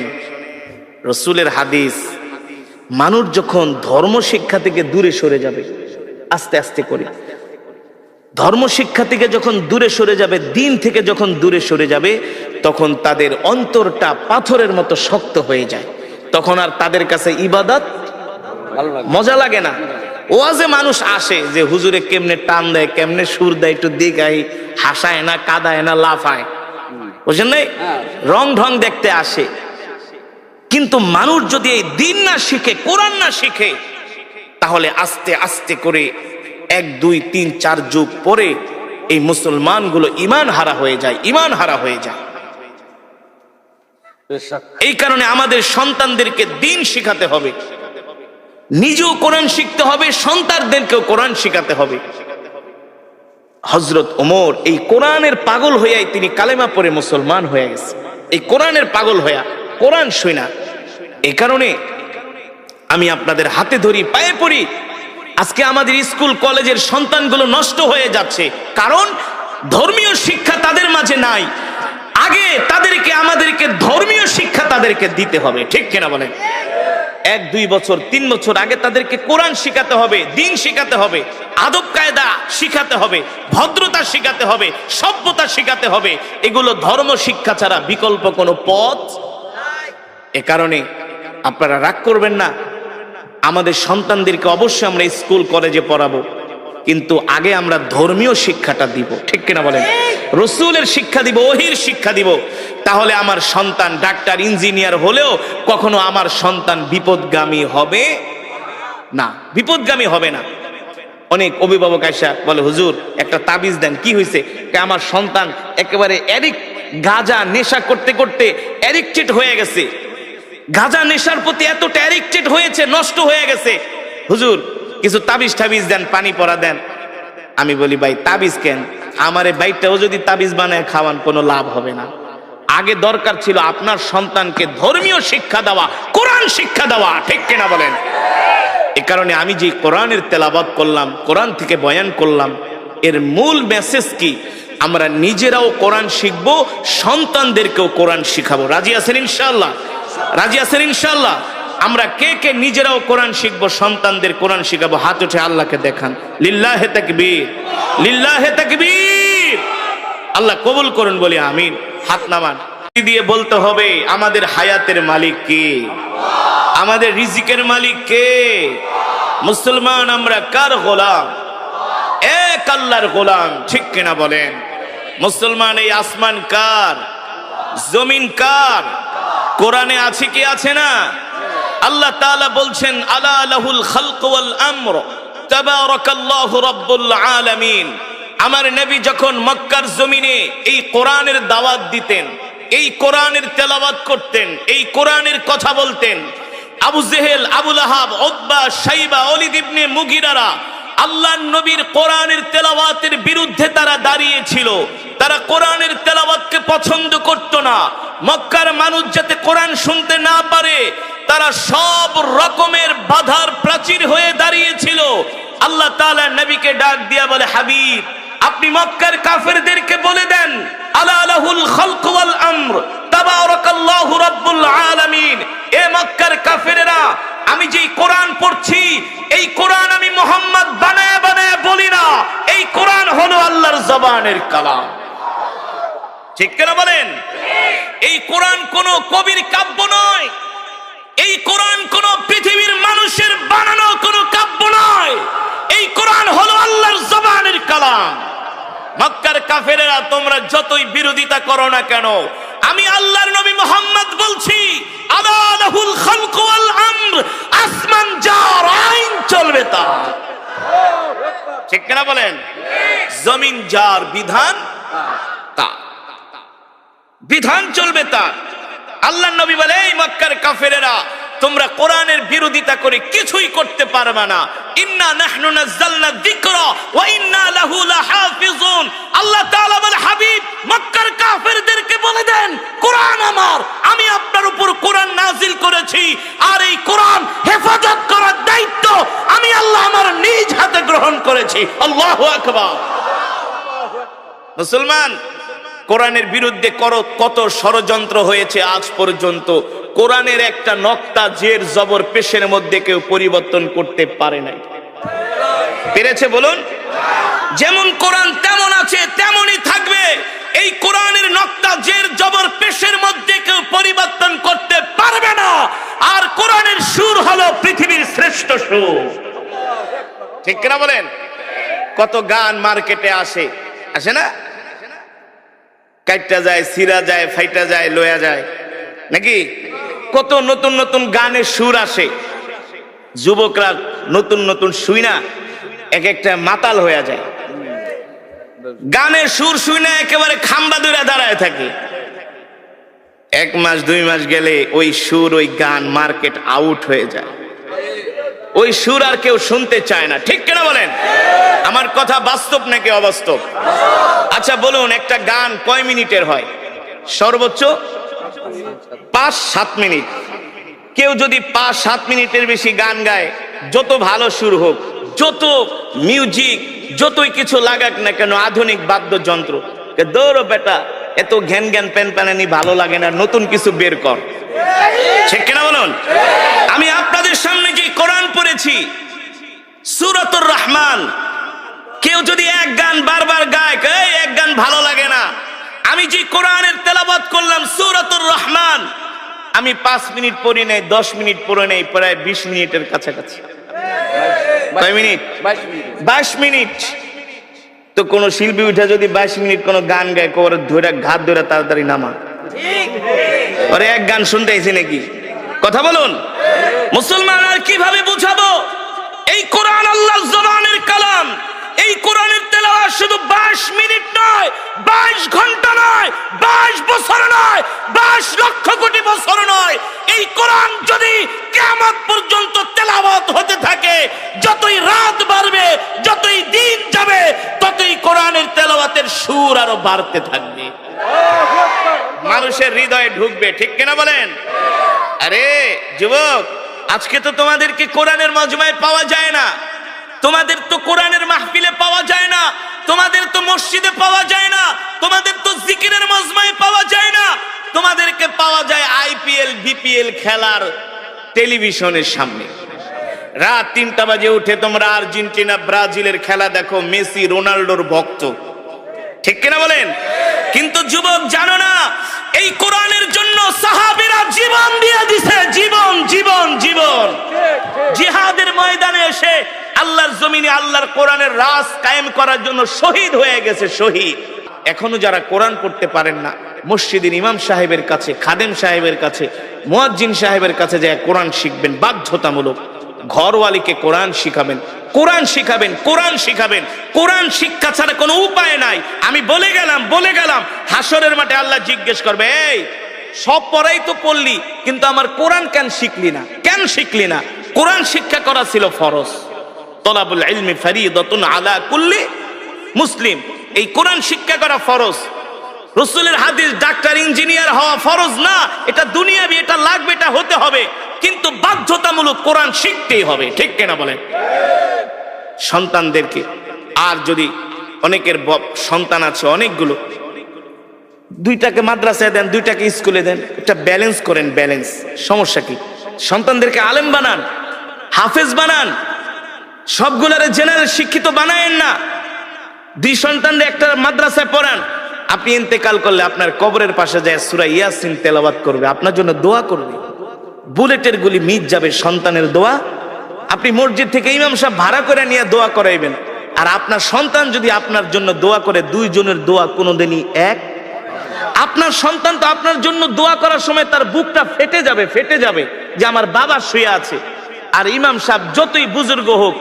রসুলের হাদিস, মানুষ যখন ধর্ম শিক্ষা থেকে দূরে সরে যাবে, আস্তে আস্তে করে ধর্ম শিক্ষা থেকে যখন দূরে সরে যাবে, দিন থেকে যখন দূরে সরে যাবে, তখন তাদের অন্তরটা পাথরের মতো শক্ত হয়ে যায়। তখন আর তাদের কাছে ইবাদত মজা লাগে না। ওয়াজে মানুষ আসে যে হুজুরে কেমনে টান দেয়, কেমনে সুর দেয়, একটু দিগাই, হাসায় না, কাদায় না, লাফায়, বুঝলেন নাই? রং ঢং দেখতে আসে। কিন্তু মানুষ যদি এই দিন না শিখে, কোরআন না শিখে, তাহলে আস্তে আস্তে করে 1 2 3 4 যুগ পরে এই মুসলমানগুলো ঈমান হারা হয়ে যায়, ঈমান হারা হয়ে যায়। এই কারণে আমাদের সন্তানদেরকে দিন শিখাতে হবে, নিজেও কোরআন শিখতে হবে, সন্তানদেরকেও কোরআন শিখাতে হবে। হযরত ওমর এই কোরআনের পাগল হইয়াই তিনি কালেমা পড়ে মুসলমান হয়ে গেছে, এই কোরআনের পাগল হইয়া, কোরআন শুনা। এই কারণে আমি আপনাদের হাতে ধরি, পায়ে পড়ি। আজকে আমাদের স্কুল কলেজের সন্তানগুলো নষ্ট হয়ে যাচ্ছে, কারণ ধর্মীয় শিক্ষা তাদের মাঝে নাই। আগে আমাদেরকে ধর্মীয় শিক্ষা তাদেরকে দিতে হবে, ঠিক কিনা বলেন? 1 2 বছর 3 বছর আগে তাদেরকে কোরআন শিখাতে হবে, দিন শিখাতে হবে, আদব কায়দা শিখাতে হবে, ভদ্রতা শিখাতে হবে, সভ্যতা শিখাতে হবে। এগুলো ধর্ম শিক্ষা ছাড়া বিকল্প কোনো পথ। এ কারণে আপনারা রাগ করবেন না, আমাদের সন্তানদেরকে অবশ্যই আমরা স্কুল কলেজে পড়াবো, কিন্তু আগে আমরা ধর্মীয় শিক্ষাটা দিব, ঠিক কিনা বলেন? রসুলের শিক্ষা দিব, ওহির শিক্ষা দিব। তাহলে আমার সন্তান ডাক্তার, ইঞ্জিনিয়ার হলেও কখনো আমার সন্তান বিপদগামী হবে না, বিপদগামী হবে না। অনেক অভিভাবক আয়সা বলে, হুজুর একটা তাবিজ দেন। কি হয়েছে? আমার সন্তান একেবারে গাঁজা নেশা করতে করতে অ্যাডিক্টেড হয়ে গেছে, গাঁজা নেশার প্রতি এতটা অ্যাডিক্টেড হয়েছে, নষ্ট হয়ে গেছে। হুজুর কিছু তাবিজ টাবিজ দেন, পানি পড়া দেন। আমি বলি, ভাই তাবিজ কেন? আমার এই বাইকটাও যদি তাবিজ বানায় খাওয়ান, কোনো লাভ হবে না। আগে দরকার ছিল আপনার সন্তানকে ধর্মীয় শিক্ষা দেওয়া, কোরআন শিক্ষা দেওয়া, ঠিক কিনা বলেন? এ কারণে আমি যে কোরআনের তেলাওয়াত করলাম, কোরআন থেকে বয়ান করলাম, এর মূল মেসেজ কি? আমরা নিজেরাও কোরআন শিখবো, সন্তানদেরকেও কোরআন শিখাবো। রাজি আছেন ইনশাআল্লাহ? রাজি আছেন ইনশাআল্লাহ? আমরা কে কে নিজেরাও কোরআন শিখবো, সন্তানদের কোরআন শিখাবো? হাত উঠে আল্লাহকে দেখান। লিল্লাহে তাকবীর, লিল্লাহে তাকবীর। আল্লাহ কবুল করুন, বলি আমিন। হাত নামান দিয়ে বলতে হবে, আমাদের হায়াতের মালিক কে? আমাদের রিজিকের মালিক কে? মুসলমান আমরা কার গোলাম? এক আল্লাহর গোলাম, ঠিক কিনা বলেন? মুসলমান এই আসমান কার? জমিন কার? কোরআনে আছে কি আছে না? আল্লাহ তাআলা বলছেন, আলা লাহুল খালক ওয়াল আমর তাবারাকাল্লাহু রাব্বুল আলামিন। আমার নবী যখন মক্কার জমিনে এই কোরআনের দাওয়াত দিতেন, এই কোরআনের তেলাওয়াত করতেন, এই কোরআনের কথা বলতেন, আবু জেহেল, আবু লাহাব, উতবা, শাইবা, ওলীদ ইবনে মুগিরারা আল্লাহর নবীর কোরআনের তেলাওয়াতের বিরুদ্ধে তারা দাঁড়িয়েছিল। তারা কোরআনের তেলাওয়াতকে পছন্দ করত না। মক্কার মানুষ যাতে কোরআন শুনতে না পারে, তারা সব রকমের বাধার প্রাচীর হয়ে দাঁড়িয়েছিল। আল্লাহ তাআলা নবীকে ডাক দিয়া বলে, হাবিব, আপনি মক্কার কাফেরদেরকে বলে দেন, আলা লাহুল খালকু ওয়াল আমর তাবারাকাল্লাহু রাব্বুল আলামিন। এ মক্কার কাফেরেরা, আমি যেই কোরআন পড়ছি, এই কোরআন আমি মুহাম্মদ বানায়া বানায়া বলি না, এই কোরআন হলো আল্লাহর জবানের কালাম। ঠিক কিনা বলেন? এই কোরআন কোন কবির কাব্য নয়, এই কোরআন কোন পৃথিবীর মানুষের বানানো কোন কাব্য নয়, এই কোরআন হলো আল্লাহর জবানের কালাম। মক্কার কাফেরেরা, তোমরা যতই বিরোধিতা করো না কেন, আমি আল্লাহর নবী মুহাম্মদ বলছি, আলা লাহুল খালকু ওয়াল আমর, আসমান যার, আইন চলবে তার। ঠিক কিনা বলেন? জমিন যার, বিধান তার, বিধান চলবে তার। আল্লাহর নবী বলে, এই মক্কার কাফেরেরা, তোমরা কোরআনের বিরোধিতা করে কিছুই করতে পারবে না। ইন্না নাহনু নাযালনা যিকরা ওয়া ইন্না লাহু লাহাফিজুন। আল্লাহ তাআলা বলে, হাবিব, মক্কার কাফেরদেরকে বলে দেন, কোরআন আমার, আমি আপনার উপর কোরআন নাজিল করেছি, আর এই কোরআন হেফাজত করার দায়িত্ব আমি আল্লাহ আমার নিজ হাতে গ্রহণ করেছি। আল্লাহু আকবার। মুসলমান, কোরআনের বিরুদ্ধে কত ষড়যন্ত্র হয়েছে আজ পর্যন্ত। কোরআনের একটা নক্তা জের জবর পেশের মধ্যে কেউ পরিবর্তন করতে পারে নাই। পেরেছে বলুন? যেমন কোরআন তেমন আছে তেমনই থাকবে। এই কোরআনের নক্তা জের জবর পেশের মধ্যে কেউ পরিবর্তন করতে পারবে না। আর কোরআনের সুর হলো পৃথিবীর শ্রেষ্ঠ সুর। ঠিক কিনা বলেন? কত গান মার্কেটে আসে না? কাইটা যায়, সিরা যায়, ফাইটা যায়, লয়া যায়, নাকি? কত নতুন নতুন গানের সুর আসে। যুবকরা নতুন নতুন শুই না এক একটা মাতাল হয়ে যায়। গানের সুর শুই না একেবারে খাম্বা ধরে দাঁড়ায় থাকে। 1 মাস 2 মাস গেলে ওই সুর, ওই গান মার্কেট আউট হয়ে যায়। ওই সুর আর কেউ শুনতে চায় না। ঠিক কিনা বলেন? আমার কথা বাস্তব নাকি অবাস্তব? আচ্ছা বলুন, একটা গান কয় মিনিটের হয়? সর্বোচ্চ 5-7 মিনিট। কেউ যদি 5-7 মিনিটের বেশি গান গায়, যত ভালো সুর হোক, যত মিউজিক, যতই কিছু লাগাক না কেন, আধুনিক বাদ্যযন্ত্র, দৌড়ো বেটা, এত ঘ্যান ঘ্যান প্যান প্যানানি ভালো লাগে না, নতুন কিছু বের কর। ঠিক কিনা বলুন? আমি আপনাদের সামনে যে কোরআন পড়েছি, সূরাতুর রহমান, কেউ যদি এক গান বারবার গায়, এই এক গান ভালো লাগে না। আমি যে কোরআনের তেলাওয়াত করলাম সূরাতুর রহমান, আমি 5 মিনিট পড়ি নাই, 10 মিনিট পড়ে নেই, প্রায় 20 মিনিটের কাছাকাছি। কয় মিনিট? 22 মিনিট। তো কোন শিল্পী উঠে যদি 22 মিনিট কোন গান গায়, কোরে ধরে ঘাত ধরে তাড়াতাড়ি নামা। আরে এক গান শুনতে আইছে নাকি? কথা বলুন। মুসলমান, আর কিভাবে বুঝাবো? এই কোরআন আল্লাহর জবানের কালাম। এই কোরআনের তেলাওয়াত শুধু 22 মিনিট নয়, 22 ঘন্টা নয়, 22 বছর নয়, 22 লক্ষ কোটি বছর নয়। এই কোরআন যদি কিয়ামত পর্যন্ত তেলাওয়াত হতে থাকে, যতই রাত বাড়বে, যতই দিন যাবে, ততই কোরআনের তেলাওয়াতের সুর আরো বাড়তে থাকবে, মানুষের হৃদয়ে ঢুকবে। ঠিক কিনা বলেন? আরে যুবক, আজকে তো তোমাদেরকে কোরআনের মজমায় পাওয়া যায় না, তোমাদের তো কোরআনের মাহফিলে পাওয়া যায় না, তোমাদের তো মসজিদে পাওয়া যায় না, তোমাদের তো জিকিরের মজমায় পাওয়া যায় না, তোমাদেরকে পাওয়া যায় আইপিএল বিপিএল খেলার টেলিভিশনের সামনে। রাত 3টা বাজে উঠে তোমরা আর্জেন্টিনা ব্রাজিলের খেলা দেখো, মেসি রোনাল্ডোর ভক্ত। ঠিক কিনা বলেন? কিন্তু যুবক জানো না, এই কোরআনের জন্য সাহাবীরা জীবন দিয়ে দিছে, জীবন জীবন জীবন। জিহাদের ময়দানে এসে আল্লাহর জমিনে আল্লাহর কোরআনের রাজ কায়েম করার জন্য শহীদ হয়ে গেছে, শহীদ। এখনো যারা কোরআন পড়তে পারেন না, মসজিদের ইমাম সাহেবের কাছে, খাদেম সাহেবের কাছে, মুয়াজ্জিন সাহেবের কাছে যায় কোরআন শিখবেন, বাধ্যতামূলক। ঘরওয়ালিকে কোরআন শিখাবেন, কোরআন শিখাবেন, কোরআন শিখাবেন। কোরআন শিক্ষা ছাড়া কোনো উপায় নাই। আমি বলে গেলাম হাসরের মাঠে আল্লাহ জিজ্ঞেস করবে, এই সব পড়াই তো পড়লি, কিন্তু আমার কোরআন কেন শিখলি না? কেন শিখলি না? কোরআন শিক্ষা করা ছিল ফরজ। তলাবুল ইলমি ফরিদাতুন আলা কুল্লি মুসলিম। এই কোরআন শিক্ষা করা ফরজ। রাসূলের হাদিস ডাক্তার ইঞ্জিনিয়ার হওয়া ফরজ না, এটা দুনিয়াবি, এটা লাগবে, এটা হতে হবে, কিন্তু বাধ্যতামূলক কোরআন শিখতেই হবে। ঠিক কিনা বলেন? সন্তানদেরকে, আর যদি অনেকের সন্তান আছে অনেকগুলো, দুইটাকে মাদ্রাসায় দেন, দুইটাকে স্কুলে দেন, এটা ব্যালেন্স করেন। ব্যালেন্স, সমস্যা কি? সন্তানদেরকে আলেম বানান, হাফেজ বানান, সবগুলারে জেনারেল শিক্ষিত বানায়েন না। দুই সন্তানদের একটা মাদ্রাসায় পড়ান, আপনি ইন্তেকাল করলে আপনার কবরের পাশে যায় সূরা ইয়াসিন তেলাওয়াত করবে, আপনার জন্য দোয়া করবে, বুলেটের গুলি মিট যাবে সন্তানের দোয়া। আপনি মসজিদ থেকে ইমাম সাহেব ভাড়া করে নিয়ে দোয়া করাইবেন, আর আপনার সন্তান যদি আপনার জন্য দোয়া করে, দুইজনের দোয়া কোনোদিনই এক। আপনার সন্তান তো আপনার জন্য দোয়া করার সময় তার বুকটা ফেটে যাবে, ফেটে যাবে যে আমার বাবা শুয়ে আছে। আর ইমাম সাহেব যতই বুজুর্গ হোক,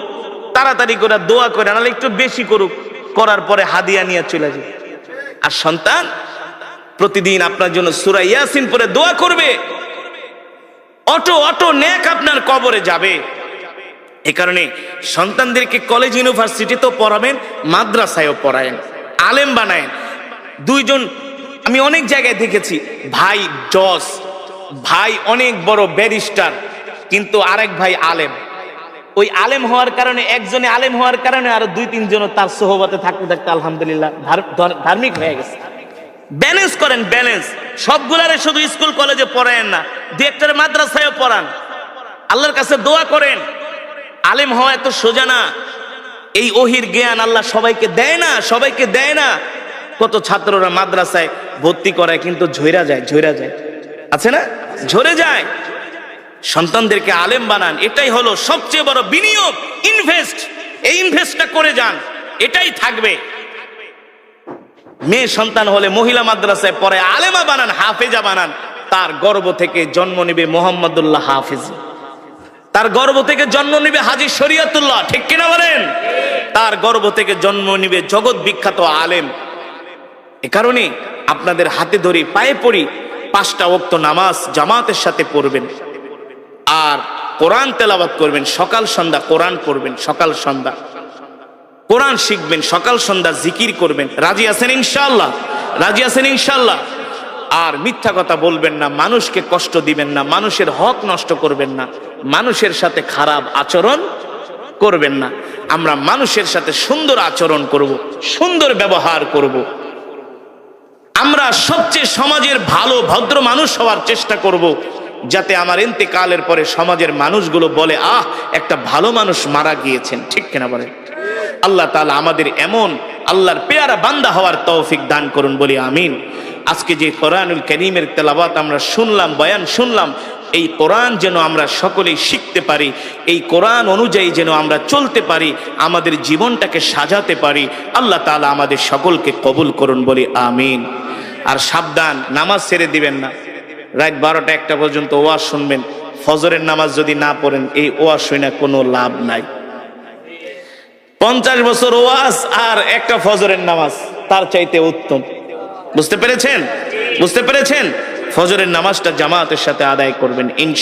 তাড়াতাড়ি করে দোয়া করে, নাহলে একটু বেশি করুক, করার পরে হাদিয়া নিয়ে চলে যায়। আর সন্তান প্রতিদিন আপনার জন্য সূরা ইয়াসিন পড়ে দোয়া করবে, অটো অটো নেক আপনার কবরে যাবে। এ কারণে সন্তানদেরকে কলেজ ইউনিভার্সিটিতেও পড়াবেন, মাদ্রাসায়ও পড়ায়েন, আলেম বানায়েন। দুইজন আমি অনেক জায়গায় দেখেছি, ভাই জজ, ভাই অনেক বড় ব্যারিস্টার, কিন্তু আরেক ভাই আলেম। ওই আলেম হওয়ার কারণে, একজনে আলেম হওয়ার কারণে আরো দুই তিনজন তার সোহবতে থাকতে থাকতে আলহামদুলিল্লাহ ধার্মিক হয়ে গেছে। ব্যালেন্স করেন, ব্যালেন্স। সবগুলারে শুধু স্কুল কলেজে পড়ায়েন না, দুই একটারে মাদ্রাসায়ও পড়ান, আল্লাহর কাছে দোয়া করেন। আলেম হওয়া এত সোজা না, এই ওহির জ্ঞান আল্লাহ সবাইকে দেয় না, সবাইকে দেয় না। কত ছাত্ররা মাদ্রাসায় ভর্তি করায় কিন্তু ঝইরা যায়, ঝইরা যায়, আছে না, ঝরে যায়। সন্তানদেরকে আলেম বানান, এটাই হলো সবচেয়ে বড় বিনিয়োগ, ইনভেস্ট। এই ইনভেস্টটা করে যান, এটাই থাকবে। মেয়ে সন্তান হলে মহিলা মাদ্রাসায় পড়ে আলেমা বানান, হাফেজা বানান, তার গর্ভ থেকে জন্ম নেবে মোহাম্মদুল্লাহ হাফেজ, তার গর্ভ থেকে জন্ম নেবে হাজী শরীয়তুল্লাহ। ঠিক কিনা বলেন? তার গর্ভ থেকে জন্ম নেবে জগৎ বিখ্যাত আলেম। এ কারণে আপনাদের হাতে ধরি, পায়ে পড়ি, 5টা ওয়াক্ত নামাজ জামাতের সাথে পড়বেন, আর কোরআন তেলাওয়াত করবেন, সকাল সন্ধ্যা কোরআন পড়বেন, সকাল সন্ধ্যা কোরআন শিখবেন, সকাল সন্ধ্যা জিকির করবেন। রাজি আছেন ইনশাআল্লাহ? রাজি আছেন ইনশাআল্লাহ? আর মিথ্যা কথা বলবেন না, মানুষকে কষ্ট দিবেন না, মানুষের হক নষ্ট করবেন না, মানুষের সাথে খারাপ আচরণ করবেন না। আমরা মানুষের সাথে সুন্দর আচরণ করব, সুন্দর ব্যবহার করব। আমরা সবচেয়ে সমাজের ভালো ভদ্র মানুষ হওয়ার চেষ্টা করব, যাতে আমার ইন্তেকালের পরে সমাজের মানুষগুলো বলে, আহ, একটা ভালো মানুষ মারা গিয়েছেন। ঠিক কিনা বলেন? আল্লাহ তাআলা আমাদের এমন আল্লাহর পেয়ারা বান্দা হওয়ার তৌফিক দান করুন, বলি আমিন। আজকে যে কোরআনুল কারীমের তেলাওয়াত আমরা শুনলাম, বয়ান শুনলাম, এই কোরআন যেন আমরা সকলেই শিখতে পারি, এই কোরআন অনুযায়ী যেন আমরা চলতে পারি, আমাদের জীবনটাকে সাজাতে পারি। আল্লাহ তাআলা আমাদের সকলকে কবুল করুন, বলি আমিন। আর সাবধান, নামাজ ছেড়ে দিবেন না। রাত 12টা 1টা পর্যন্ত ওয়াজ শুনবেন, ফজরের নামাজ যদি না পড়েন, এই ওয়াজ শুনে কোনো লাভ নাই। 50 বছর ওয়াজ আর একটা ফজরের নামাজ তার চাইতে উত্তম। বুঝতে পেরেছেন? বুঝতে পেরেছেন? ফজরের নামাজটা জামাতের সাথে আদায় করবেন ইনশাআল্লাহ।